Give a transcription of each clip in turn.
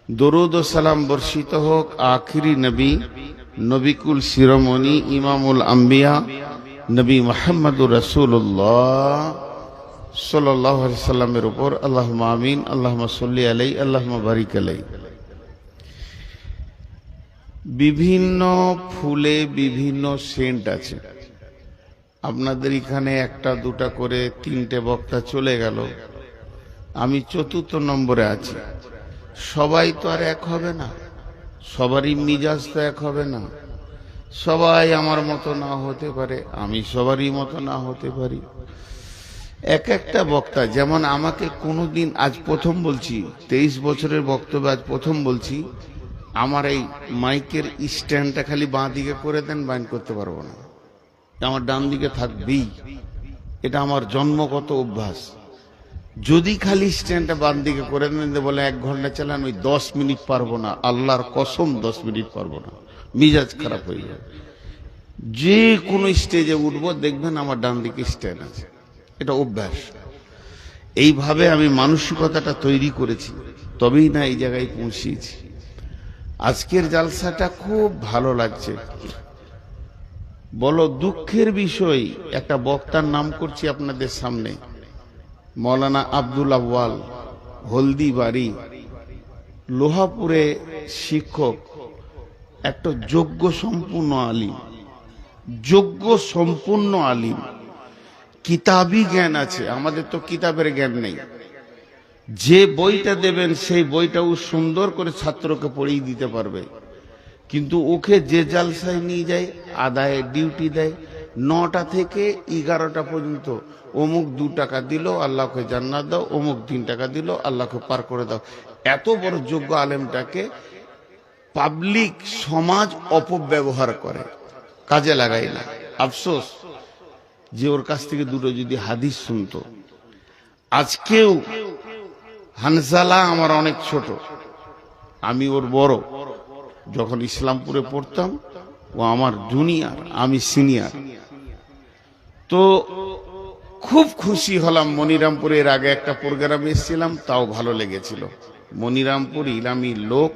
দরুদ ও সালাম বর্ষিত হোক আখিরি নবী, নবিকুল শিরোমণি, ইমামুল আম্বিয়া, নবী মুহাম্মদুর রাসূলুল্লাহ সাল্লাল্লাহু আলাইহি সাল্লামের উপর। আল্লাহুম্মা আমিন, আল্লাহুম্মা সাল্লি আলাইহি, আল্লাহুম্মা বারিক আলাইহি। বিভিন্ন ফুলে বিভিন্ন সেন্ট আছে। আপনাদের এখানে একটা দুটা করে তিনটে বক্তা চলে গেল, আমি চতুর্থ নম্বরে আছি। সবাই তো আর এক হবে না, সবারই মিজাজ তো এক হবে না, সবাই আমার মতো না হতে পারে, আমি সবারই মতো না হতে পারি। এক একটা বক্তা যেমন আমাকে কোনোদিন, আজ প্রথম বলছি, 23 বছরের বক্তব্য আজ প্রথম বলছি, আমার এই মাইকের স্ট্যান্ডটা খালি বাঁ দিকে করে দেন, বাইন করতে পারবো না, আমার ডান দিকে থাকবেই, এটা আমার জন্মগত অভ্যাস। যদি খালি স্ট্যান্ডটা বাম দিকে করে দেন, বলে 1 ঘন্টা চালান, ওই 10 মিনিট পারবো না, আল্লাহর কসম 10 মিনিট পারবো না, মিজাজ খারাপ হয়ে যাবে। যে কোনো স্টেজে উঠবো দেখবেন আমার ডান দিকে স্ট্যান্ড আছে, এটা অভ্যাস। এইভাবে আমি মানসিকতাটা তৈরি করেছি, তবেই না এই জায়গায় পৌঁছেছি। আজকের জালসাটা খুব ভালো লাগছে। বলো দুঃখের বিষয়, একটা বক্তার নাম করছি আপনাদের সামনে, মৌলানা আব্দুল আউয়াল, হলদিবাড়ি, লোহাপুরে শিক্ষক, একটা যোগ্য সম্পূর্ণ আলিম, যোগ্য সম্পূর্ণ আলিম, কিতাবি জ্ঞান আছে, আমাদের তো কিতাবের জ্ঞান নেই। যে বইটা দেবেন সেই বইটাও সুন্দর করে ছাত্রকে পড়িয়ে দিতে পারবে, কিন্তু ওকে যে জালসায় নিয়ে যায়, আদায় ডিউটি দেয় 9টা থেকে 11টা পর্যন্ত, অমুক 2 টাকা দিল আল্লাহকে জান্নাত দাও, অমুক 3 টাকা দিল আল্লাহকে পার করে দাও। এত বড় যোগ্য আলেমটাকে পাবলিক সমাজ অপব্যবহার করে, কাজে লাগায় না। আফসোস যে ওর কাছ থেকে দুটো যদি হাদিস শুনতো। আজকেও হানজালা আমার অনেক ছোট, আমি ওর বড়। যখন ইসলামপুরে পড়তাম ও আমার জুনিয়র, আমি সিনিয়র। তো খুব খুশি হলাম, মনিরামপুরের আগে একটা প্রোগ্রামে এসেছিলাম, তাও ভালো লেগেছিল। মনিরামপুর ইলামি লোক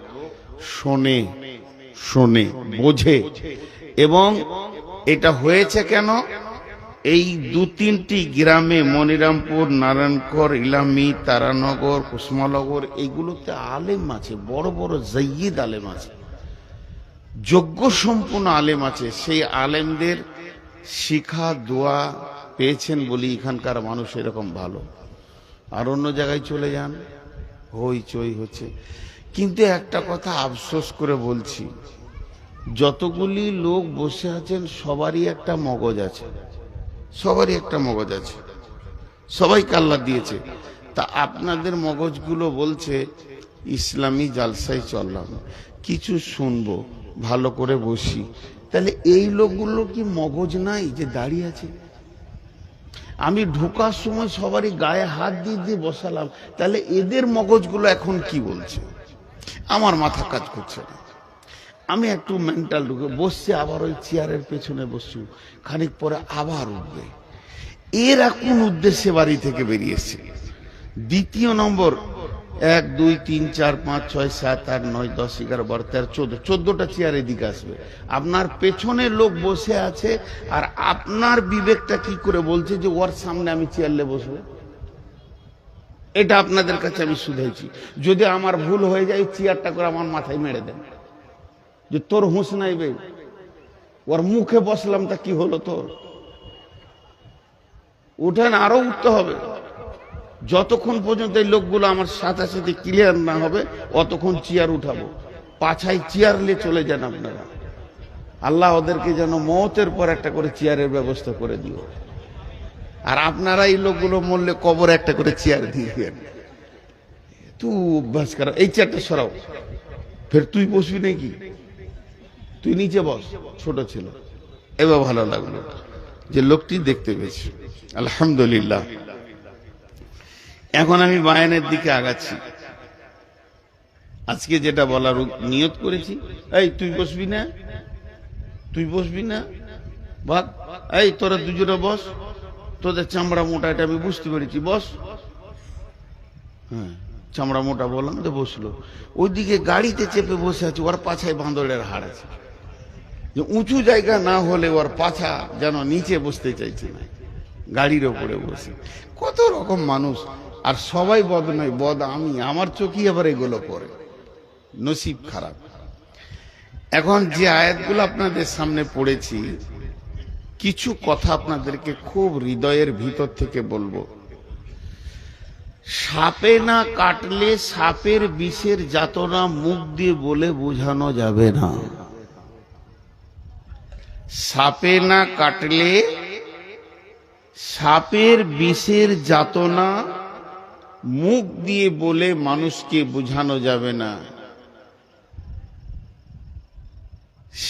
শোনে, শোনে, বোঝে। এবং এটা হয়েছে কেন, এই 2-3টি গ্রামে, মনিরামপুর, নারায়ণকর, ইলামি, তারানগর, কুসমানগর, এইগুলোতে আলেম আছে, বড় বড় জাইয়িদ আলেম আছে, যোগ্য সম্পূর্ণ আলেম আছে। সেই আলেমদের শিক্ষা দোয়া পেয়েছেন বলি এখানকার মানুষ এরকম ভালো। আর অন্য জায়গায় চলে যান, হইচই হচ্ছে। কিন্তু একটা কথা আফসোস করে বলছি, যতগুলি লোক বসে আছেন সবারই একটা মগজ আছে, সবারই একটা মগজ আছে, সবাইকে আল্লাহ দিয়েছে। তা আপনাদের মগজগুলো বলছে ইসলামী জালসায় চললাম, কিছু শুনবো, ভালো করে বসি। তাহলে এই লোকগুলো কি মগজ নাই যে দাঁড়িয়ে আছে? আমি ঢোকার সময় সবারই গায়ে হাত দিয়ে দিয়ে বসালাম, তাহলে এদের মগজগুলো এখন কি বলছে? আমার মাথা কাজ করছে না। আমি একটু মেন্টাল ঢুকে বসছে, আবার ওই চেয়ারের পেছনে বসছি, খানিক পরে আবার উঠবে। এরা কোন উদ্দেশ্যে বাড়ি থেকে বেরিয়েছে? দ্বিতীয় নম্বর, 1 2 3 4 5 6 7 8 9 10 11 12 13 14টা চেয়ার এদিকে আসবে। আপনার পেছনে লোক বসে আছে, আর আপনার বিবেকটা কি করে বলছে যে ওর সামনে আমি চেয়ারলে বসবো? এটা আপনাদের কাছে আমি শুধাইছি। যদি আমার ভুল হয়ে যায়, চেয়ারটা করে আমার মাথায় মেরে দেন, যে তোর হুঁশ নাই বে, ওর মুখে বসলাম তা কি হলো তোর? উঠেন, আরো উঠতে হবে। যতক্ষণ পর্যন্ত এই লোকগুলো আমার সাথে সাথে ক্লিয়ার না হবে, অতক্ষণ চেয়ার উঠাবো। পাছায় চেয়ার নিয়ে চলে যান আপনারা। আল্লাহ ওদেরকে যেন মওতের পর একটা করে চেয়ারের ব্যবস্থা করে দিও। আর আপনারা এই লোকগুলো মরলে কবর একটা করে চেয়ার দিয়ে দেন। তুই অভ্যাস কর, এই চেয়ারটা সরাও, ফের তুই বসবি নাকি? তুই নিচে বস, ছোট ছিল। এবার ভালো লাগলো যে লোকটি দেখতে পেয়েছি, আলহামদুলিল্লাহ। এখন আমি বায়ানের দিকে আগাচ্ছি। আজকে যেটা বলার নিয়ত করেছি, এই তুই বসবি না, তুই বসবি না, ভাগ, এই তোরা দুজনে বস, তোদের চামড়া মোটা, এটা আমি বুঝতে পেরেছি, বস। হ্যাঁ, চামড়া মোটা বললাম তো, বসলো। ওইদিকে গাড়িতে চেপে বসে আছে, ওর পাছায় বাঁদরের হাড় আছে, যে উঁচু জায়গা না হলে ওর পাছা যেন নিচে বসতে চাইছে না, গাড়ির ওপরে বসে। কত রকম মানুষ, আর সবাই বদ নয়, বদ আমি, আমার চোখই আবার এগুলো পড়ে, নসিব খারাপ। এখন যে আয়াতগুলো আপনাদের সামনে পড়েছি, কিছু কথা আপনাদেরকে খুব হৃদয়ের ভিতর থেকে বলবো। সাপে না কাটলে সাপের বিষের যাতনা মুখ দিয়ে বলে বোঝানো যাবে না। সাপে না কাটলে সাপের বিষের যাতনা মুখ দিয়ে বলে মানুষকে বোঝানো যাবে না।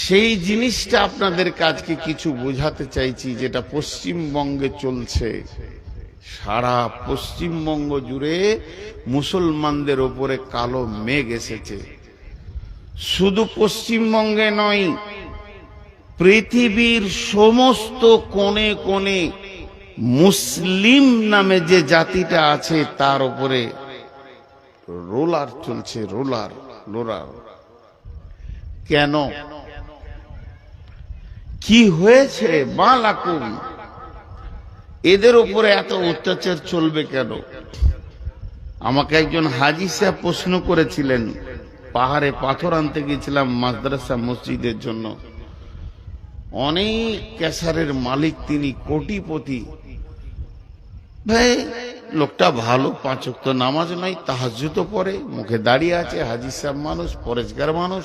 সেই জিনিসটা আপনাদের কাজকে কিছু বোঝাতে চাইছি, যেটা পশ্চিমবঙ্গে চলছে। সারা পশ্চিমবঙ্গ জুড়ে মুসলমানদের ওপরে কালো মেঘ এসেছে। শুধু পশ্চিমবঙ্গে নয়, পৃথিবীর সমস্ত কোণে কোণে মুসলিম নামে যে জাতিটা আছে তার উপরে রোলার চলছে, রোলার রোলার। কেন, কি হয়েছে? মালাকুম, এদের উপরে এত অত্যাচার চলবে কেন? আমাকে একজন হাজি সাহেব প্রশ্ন করেছিলেন। পাহাড়ে পাথর আনতে গেছিলাম মাদ্রাসা মসজিদের জন্য। অনেক ক্যাসারের মালিক, তিনি কোটিপতি। ভাই লোকটা ভালো, 5 ওয়াক্ত নামাজ নয়, তাহাজ্জুদও পড়ে, মুখে দাঁড়িয়ে আছে, হাজি সাহেব মানুষ, পরেশগার মানুষ।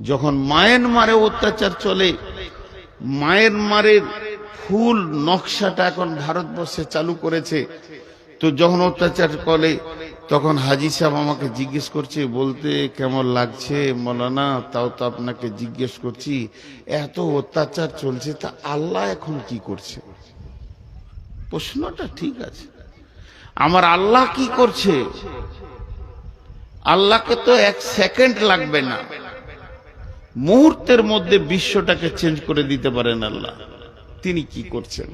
যখন মায়ানমারে অত্যাচার চলে, মায়ানমারের ফুল নকশাটা এখন ভারতবর্ষে চালু করেছে, তো যখন অত্যাচার করে তখন হাজি সাহেব আমাকে জিজ্ঞেস করছে, বলতে কেমন লাগছে মৌলানা, তাও তো আপনাকে জিজ্ঞেস করছি, এত অত্যাচার চলছে, তা আল্লাহ এখন কি করছে? প্রশ্নটা ঠিক আছে, আমার আল্লাহ কি করছে? আল্লাহকে তো 1 সেকেন্ড লাগবে না, মুহূর্তের মধ্যে বিশ্বটাকে চেঞ্জ করে দিতে পারেন আল্লাহ। তিনি কি করছেন?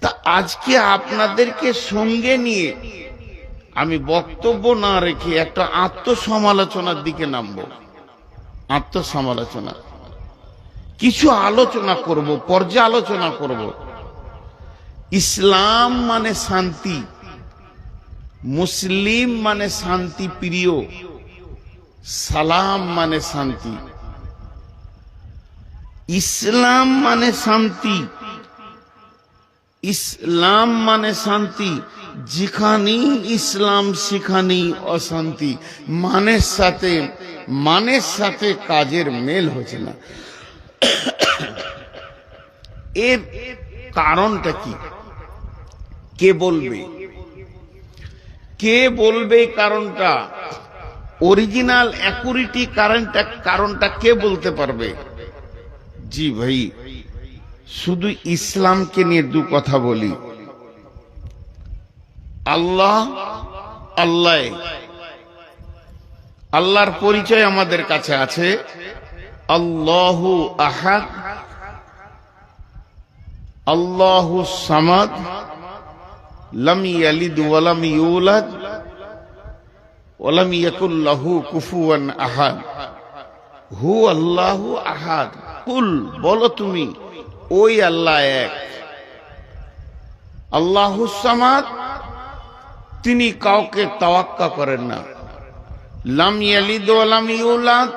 তা আজকে আপনাদেরকে সঙ্গে নিয়ে আমি বক্তব্য না রেখে একটা আত্মসমালোচনার দিকে নামবো। আত্মসমালোচনা, কিছু আলোচনা করব, পর্যালোচনা করব। ইসলাম মানে শান্তি, মুসলিম মানে শান্তি প্রিয়, সালাম মানে শান্তি। ইসলাম মানে শান্তি, ইসলাম মানে শান্তি। যেখানেই ইসলাম সেখানেই অশান্তি। মানের সাথে কাজের মেল হচ্ছে না। এর কারণটা কি? কে বলবে? কে বলবে কারণটা? অরিজিনাল অ্যাকুরেটি কারণটা কে বলতে পারবে? জি ভাই, শুধু ইসলামকে নিয়ে 2 কথা বলি। আল্লাহর পরিচয় আমাদের কাছে আছে। আল্লাহু আহাদ, আল্লাহু সামাদ, লাম ইয়ালিদ ওয়া লাম ইউলাদ ওয়া লাম ইয়াকুল লাহু কুফুয়ান আহাদ। হু আল্লাহু আহাদ। কুল, বলো তুমি, ওই আল্লাহ এক। আল্লাহু সামাদ, তিনি কাউকে তাওয়াক্কা করেন না। লাম ইয়ালিদ ওয়া লাম ইউলাদ,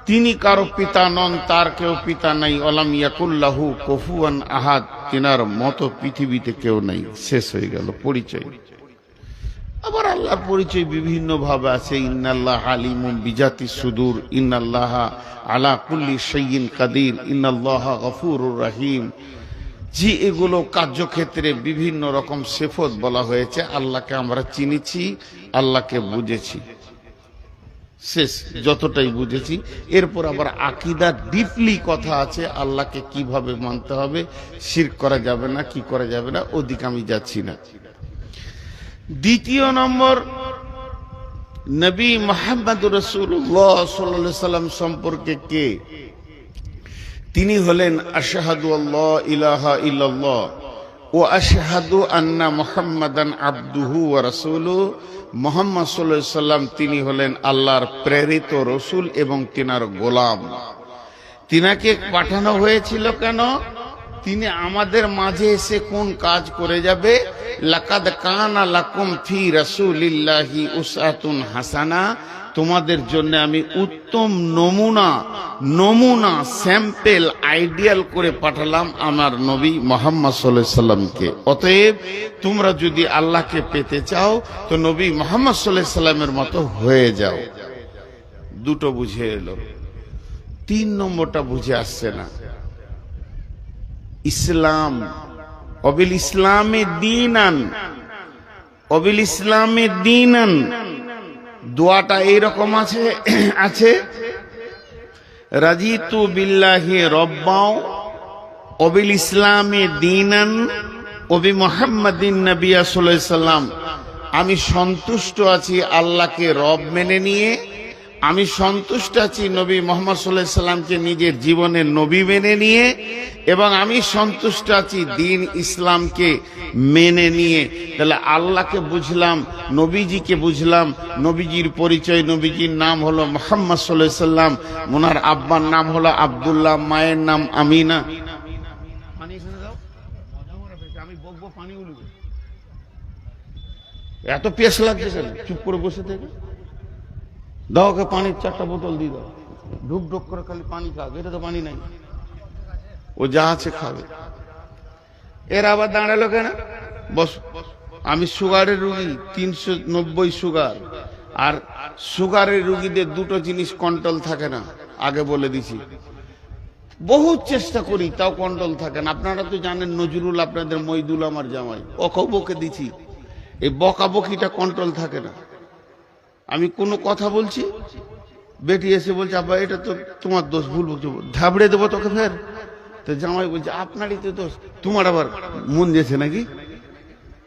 তিনি কারো পিতা নন, তার কেউ পিতা নাই। ওয়ালাম ইয়াকুল লাহু কুফুয়ান আহাদ, তিনার মতো পৃথিবীতে কেউ নাই। শেষ হয়ে গেল পরিচয়। আবার আল্লাহর পরিচয় বিভিন্ন ভাবে আছে। ইন্নাল্লাহ আলিমুম বিজাতিস সুদূর, ইন্নাল্লাহ আলা কুল্লি শাইইন কাদির, ইন্নাল্লাহ গফুরুর রহিম। জি, এগুলো কার্যক্ষেত্রে বিভিন্ন রকম সিফত বলা হয়েছে। আল্লাহকে আমরা চিনেছি, আল্লাহকে বুঝেছি, শেষ, যতটাই বুঝেছি। এরপর আবার আকীদা ডিপলি কথা আছে, আল্লাহকে কিভাবে মানতে হবে, শিরক করা যাবে না, কি করা যাবে না, ওদিকে আমি যাচ্ছি না। দ্বিতীয় নম্বর, নবী মুহাম্মদুর রাসূলুল্লাহ সাল্লাল্লাহু আলাইহি সাল্লাম সম্পর্কে কে? তিনি হলেন আশহাদু আল্লা ইলাহা ইল্লাল্লাহ ও আশহাদু আন্না মুহাম্মাদান আবদুহু ওয়া রাসূলুহু, মুহাম্মদ সাল্লাল্লাহু আলাইহি সাল্লাম তিনি হলেন আল্লাহর প্রেরিত রসুল এবং তিনার গোলাম। তিনাকে পাঠানো হয়েছিল কেন? তিনি আমাদের মাঝে এসে কোন কাজ করে যাবে? লাকাদ কানা লাকুম ফি রাসূলিল্লাহি উসওয়াতুন হাসানা, তোমাদের জন্য আমি উত্তম নমুনা স্যাম্পল আইডিয়াল করে পাঠালাম আমার নবী মুহাম্মদ সাল্লাল্লাহু আলাইহি সাল্লামকে। অতএব তোমরা যদি আল্লাহকে পেতে চাও তো নবী মুহাম্মদ সাল্লাল্লাহু আলাইহি সাল্লামের মতো হয়ে যাও। দুটো বুঝে এলো, 3 নম্বরটা বুঝে আসছে না। ইসলাম, অবিল ইসলামে দীনান, দোয়াটা এইরকম আছে রাজিতু বিল্লাহি রব্বাও অবিল ইসলামে দীনান ওবি মুহাম্মাদিন নবিয়্যা সাল্লাল্লাহু আলাইহি সাল্লাম। আমি সন্তুষ্ট আছি আল্লাহকে রব মেনে নিয়ে, আমি সন্তুষ্ট আছি নবী মুহাম্মদ সাল্লাল্লাহু আলাইহি সাল্লামকে নিজের জীবনের নবী মেনে নিয়ে, এবং আমি সন্তুষ্ট আছি দ্বীন ইসলামকে মেনে নিয়ে। তাহলে আল্লাহকে বুঝলাম, নবীজিকে বুঝলাম, নবীজির পরিচয়, নবীজির নাম হলো মুহাম্মদ সাল্লাল্লাহু আলাইহি সাল্লাম, ওনার আব্বার নাম হলো আব্দুল্লাহ, মায়ের নাম আমিনা। এত পেশ লাগছে কেন? চুপ করে বসে থেকে দাও, ওকে পানির 4টা বোতল দিয়ে দাও, ঢুক ঢুক করে খালি পানি খাবে, এটা তো পানি নাই, ও যা আছে খাবে। এর আবার দাঁড়ালো কেন? বস, আমি সুগারের রুগী, 390 সুগার, আর সুগারের রুগীদের দুটো জিনিস কন্ট্রোল থাকে না, আগে বলে দিছি। বহুত চেষ্টা করি তাও কন্ট্রোল থাকে না। আপনারা তো জানেন নজরুল আপনাদের মইদুল আমার জামাই, ওকেও বকে দিছি, এই বকাবকিটা কন্ট্রোল থাকে না। আমি কোনো কথা বলছি, বেটি এসে বলছে আব্বা এটা তো তোমার দোষ, ভুল বলছো, ধাবড়ে দেবো তোকে ফের। তো জামাই বলছে আপনারই তো দোষ, তোমার আবার মন যেছে নাকি?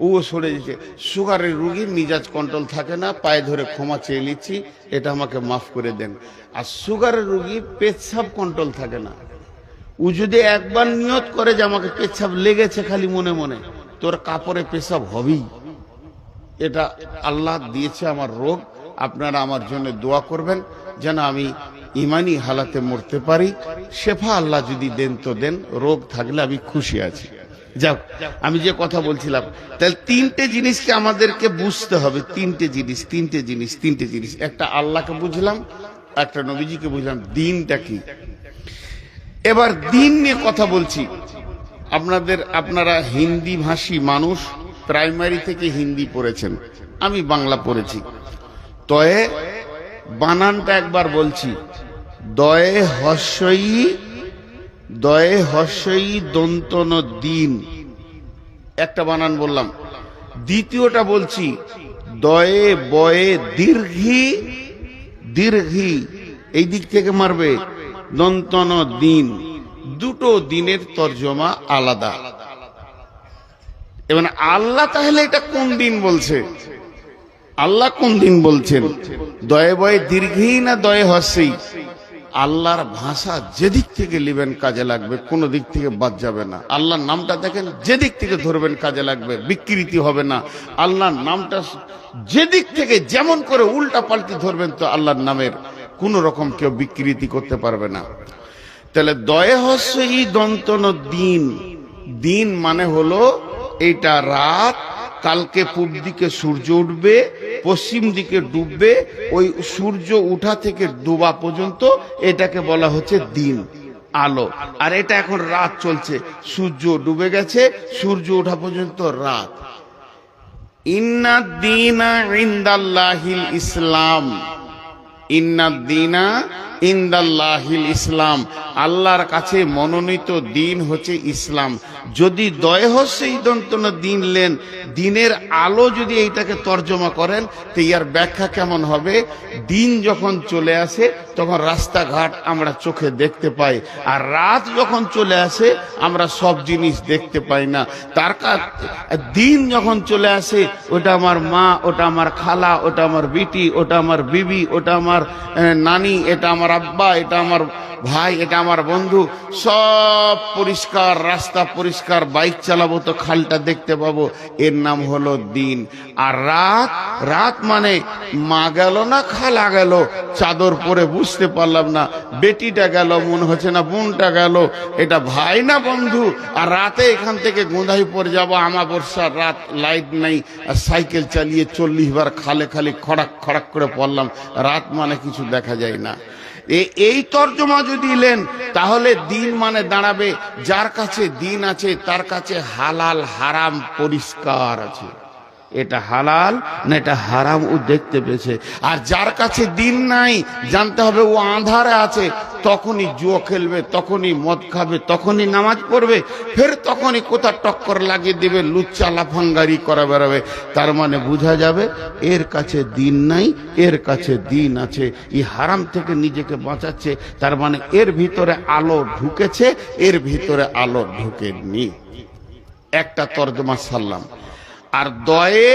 ও সরে যেছে। সুগারের রুগীর মিজাজ কন্ট্রোল থাকে না, পায়ে ধরে ক্ষমা চেয়ে নিচ্ছি, এটা আমাকে মাফ করে দেন। আর সুগারের রুগীর পেচ্ছাপ কন্ট্রোল থাকে না, ও যদি একবার নিয়ত করে যে আমাকে পেচ্ছাপ লেগেছে খালি মনে মনে, তোর কাপড়ে পেশাব হবেই। এটা আল্লাহ দিয়েছে আমার রোগ। আপনারা আমার জন্য দোয়া করবেন যেন আমি ইমানি হালাতে মরতে পারি। শেফা আল্লাহ যদি দেন তো দেন, রোগ থাকলে আমি খুশি আছি। যাক, আমি যে কথা বলছিলাম, তাহলে 3টে জিনিসকে আমাদেরকে বুঝতে হবে। 3টে জিনিস। একটা আল্লাহকে বুঝলাম, একটা নবীজিকে বুঝলাম, দ্বীনটা কি। এবার দ্বীন নিয়ে কথা বলছি। আপনারা হিন্দি ভাষী মানুষ, প্রাইমারি থেকে হিন্দি পড়েছেন, আমি বাংলা পড়েছি। তয়ে বানানটা একবার বলছি, দয়ে হস্যই দন্তন দ্বীন, একটা বানান বললাম। দ্বিতীয়টা বলছি দয়ে বয়ে দীর্ঘি, এই দিক থেকে মারবে, দন্তন দ্বীন। দুটো দিনের তর্জমা আলাদা। এবার আল্লাহ তাহলে এটা কোন দিন বলছে? আল্লাহ কোন দিন বলছেন? দয়ে বয়ে দীর্ঘই না দয়ে হস্যই? আল্লাহর ভাষা যেদিক থেকে নেবেন কাজে লাগবে, কোনো দিক থেকে বাদ যাবে না। আল্লাহর নামটা দেখেন, যেদিক থেকে ধরবেন কাজে লাগবে, বিকৃতি হবে না। আল্লাহর নামটা যেদিক থেকে যেমন করে উল্টা পাল্টি ধরবেন তো আল্লাহর নামের কোন রকম কেউ বিকৃতি করতে পারবে না। তাহলে দয়ে হস্যই দন্তন দ্বীন, দিন মানে হলো এইটা রাত, কালকে পূব দিকে সূর্য উঠবে, পশ্চিম দিকে ডুববে, ওই সূর্য উঠা থেকে ডুবা পর্যন্ত এটাকে বলা হচ্ছে দিন, আলো। আর এটা এখন রাত চলছে, সূর্য ডুবে গেছে, সূর্য ওঠা পর্যন্ত রাত। ইন্নাদ দীনা ইনদাল্লাহিল ইসলাম, ইন্নাদ দীনা ইনদাল্লাহিল ইসলাম, আল্লাহর কাছে মনোনীত দিন হচ্ছে ইসলাম। যদি দয় হস্যই দন্তন দিন লেন, দিনের আলো যদি এইটাকে তর্জমা করেন তো ইয়ার ব্যাখ্যা কেমন হবে? দিন যখন চলে আসে তখন রাস্তাঘাট আমরা চোখে দেখতে পাই, আর রাত যখন চলে আসে আমরা সব জিনিস দেখতে পাই না। তার দিন যখন চলে আসে, ওটা আমার মা, ওটা আমার খালা, ওটা আমার বিটি, ওটা আমার বিবি, ওটা আমার নানি, এটা আমার আমার আব্বা, এটা আমার ভাই, এটা আমার বন্ধু, সব পরিষ্কার, রাস্তা পরিষ্কার, বাইক চালাবো তো খালটা দেখতে পাবো, এর নাম হলো দিন। আর রাত, রাত মানে মা গেল না খালা গেল, চাদর পরে বুঝতে পারলাম না, বেটিটা গেল মনে হচ্ছে না বোনটা গেল, এটা ভাই না বন্ধু। আর রাতে এখান থেকে গোঁধাইপুর যাবো, আমাবস্যার রাত, লাইট নাই, আর সাইকেল চালিয়ে 40 বার খালে খালি খড়াক খড়াক করে পড়লাম। রাত মানে কিছু দেখা যায় না। এই তর্জমা যদি নেন তাহলে দিন মানে দাঁড়াবে যার কাছে দিন আছে তার কাছে হালাল হারাম পরিষ্কার আছে, এটা হালাল না এটা হারাম ও দেখতে পেয়েছে। আর যার কাছে দিন নাই জানতে হবে ও আঁধারে আছে, তখনই জুয়া খেলবে, তখনই মদ খাবে, তখনই নামাজ পড়বে, ফের তখনই কোথা টক্কর লাগিয়ে দেবে, লুচ্চা লাফাঙ্গারি করে বেড়াবে। তার মানে বোঝা যাবে এর কাছে দিন নাই, এর কাছে দিন আছে। এই হারাম থেকে নিজেকে বাঁচাচ্ছে, তার মানে এর ভিতরে আলো ঢুকেছে, এর ভিতরে আলো ঢুকেনি। একটা তর্জমা সারলাম। আর দয়ে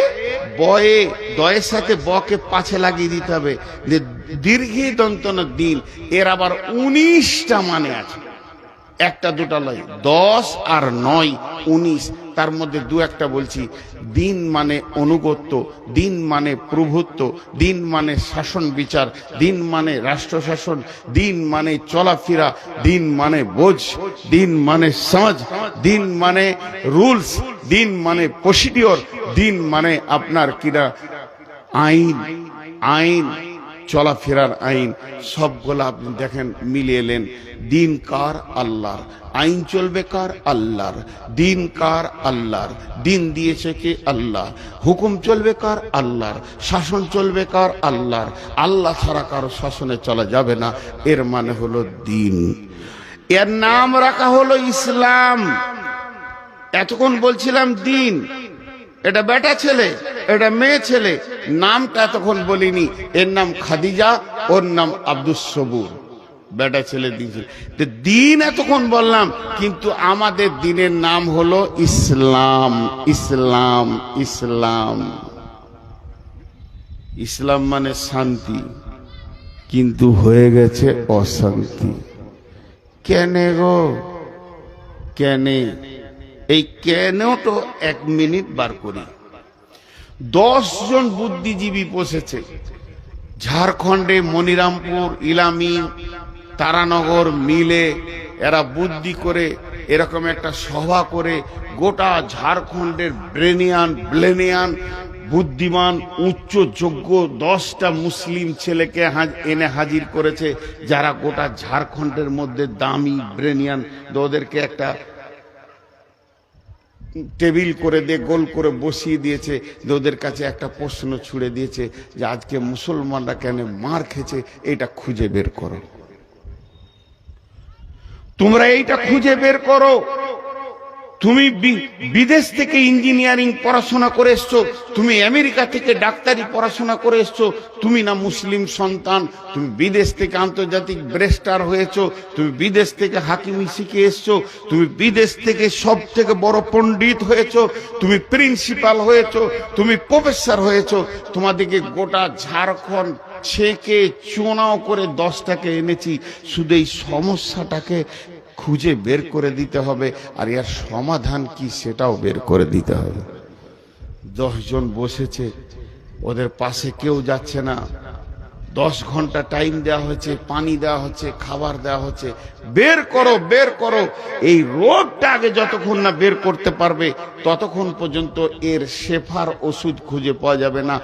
বয়ে, দয়ের সাথে বকে পাছে লাগিয়ে দিতে হবে যে দীর্ঘী দন্তন দিন, এর আবার 19টা মানে আছে, একটা দুটা লয়, 10 আর 9 19, তার মধ্যে দু একটা বলছি। দিন মানে অনুগত্য, দিন মানে প্রভুত্ব, দিন মানে শাসন বিচার, দিন মানে রাষ্ট্র শাসন, দিন মানে চলাফেরা, দিন মানে বোঝ, দিন মানে সমাজ, দিন মানে রুলস, দিন মানে প্রসিডিওর, দিন মানে আপনার কিরা আইন, আইন চলাফেরার আইন, সবগুলো আপনি দেখেন মিলিয়ে এলেন। দিন কার? আল্লাহর। আইন চলবে কার? আল্লাহর। দিন কার? আল্লাহর। দিন দিয়েছে কে? আল্লাহ। হুকুম চলবে কার? আল্লাহর। শাসন চলবে কার? আল্লাহর। আল্লাহ ছাড়া কারো শাসনে চলা যাবে না, এর মানে হলো দিন। এর নাম রাখা হলো ইসলাম। এতক্ষণ বলছিলাম দিন, এটা বেটা ছেলে, এটা মেয়ে ছেলে, নামটা এতক্ষণ বলিনি। এর নাম খাদিজা, ওর নাম আব্দুস সবুর, বেটা ছেলে দিয়েছিল। দিন এতক্ষণ বললাম, কিন্তু আমাদের দিনের নাম হলো ইসলাম। ইসলাম, ইসলাম, ইসলাম মানে শান্তি, কিন্তু হয়ে গেছে অশান্তি। কেনে গো কেনে? এই কেন তো 1 মিনিট বার করি। 10 জন বুদ্ধিজীবী বসেছে ঝাড়খণ্ডে, মনিরামপুর, ইলামি, তারানগর মিলে, এরা বুদ্ধি করে এরকম একটা সভা করে গোটা ঝাড়খণ্ডের ব্রেনিয়ান বুদ্ধিমান উচ্চ যোগ্য 10টা মুসলিম ছেলেকে এনে হাজির করেছে, যারা গোটা ঝাড়খণ্ডের মধ্যে দামি ব্রেনিয়ান। ওদেরকে একটা টেবিল করে দিয়ে গোল করে বসিয়ে দিয়েছে, ওদের কাছে একটা প্রশ্ন ছুড়ে দিয়েছে যে আজকে মুসলমানরা কেন মার খেয়েছে, এটা খুঁজে বের করো। তোমরা এইটা খুঁজে বের করো। তুমি বিদেশ থেকে ইঞ্জিনিয়ারিং পড়াশোনা করে এসছো, তুমি আমেরিকা থেকে ডাক্তারি পড়াশোনা করে এসছো, তুমি না মুসলিম সন্তান? তুমি বিদেশ থেকে আন্তর্জাতিক ব্যারিস্টার হয়েছো, তুমি বিদেশ থেকে হাকিমি শিখে এসছো, তুমি বিদেশ থেকে সব থেকে বড় পণ্ডিত হয়েছো, তুমি প্রিন্সিপাল হয়েছো, তুমি প্রফেসর হয়েছো। তোমাদেরকে গোটা ঝাড়খণ্ড ছেঁকে চুনাও করে 10টাকে এনেছি, শুধু এই সমস্যাটাকে খুঁজে বের করে দিতে হবে, আর এর সমাধান কি সেটাও বের করে দিতে হবে। 10 জন বসেছে, ওদের পাশে কেউ যাচ্ছে না। 10 ঘন্টা টাইম দেওয়া হচ্ছে, পানি দেওয়া হচ্ছে, খাবার দেওয়া হচ্ছে। বের করো, বের করো। এই রোগটা আগে যতক্ষণ না বের করতে পারবে ততক্ষণ পর্যন্ত এর শেফার ওষুধ খুঁজে পাওয়া যাবে না।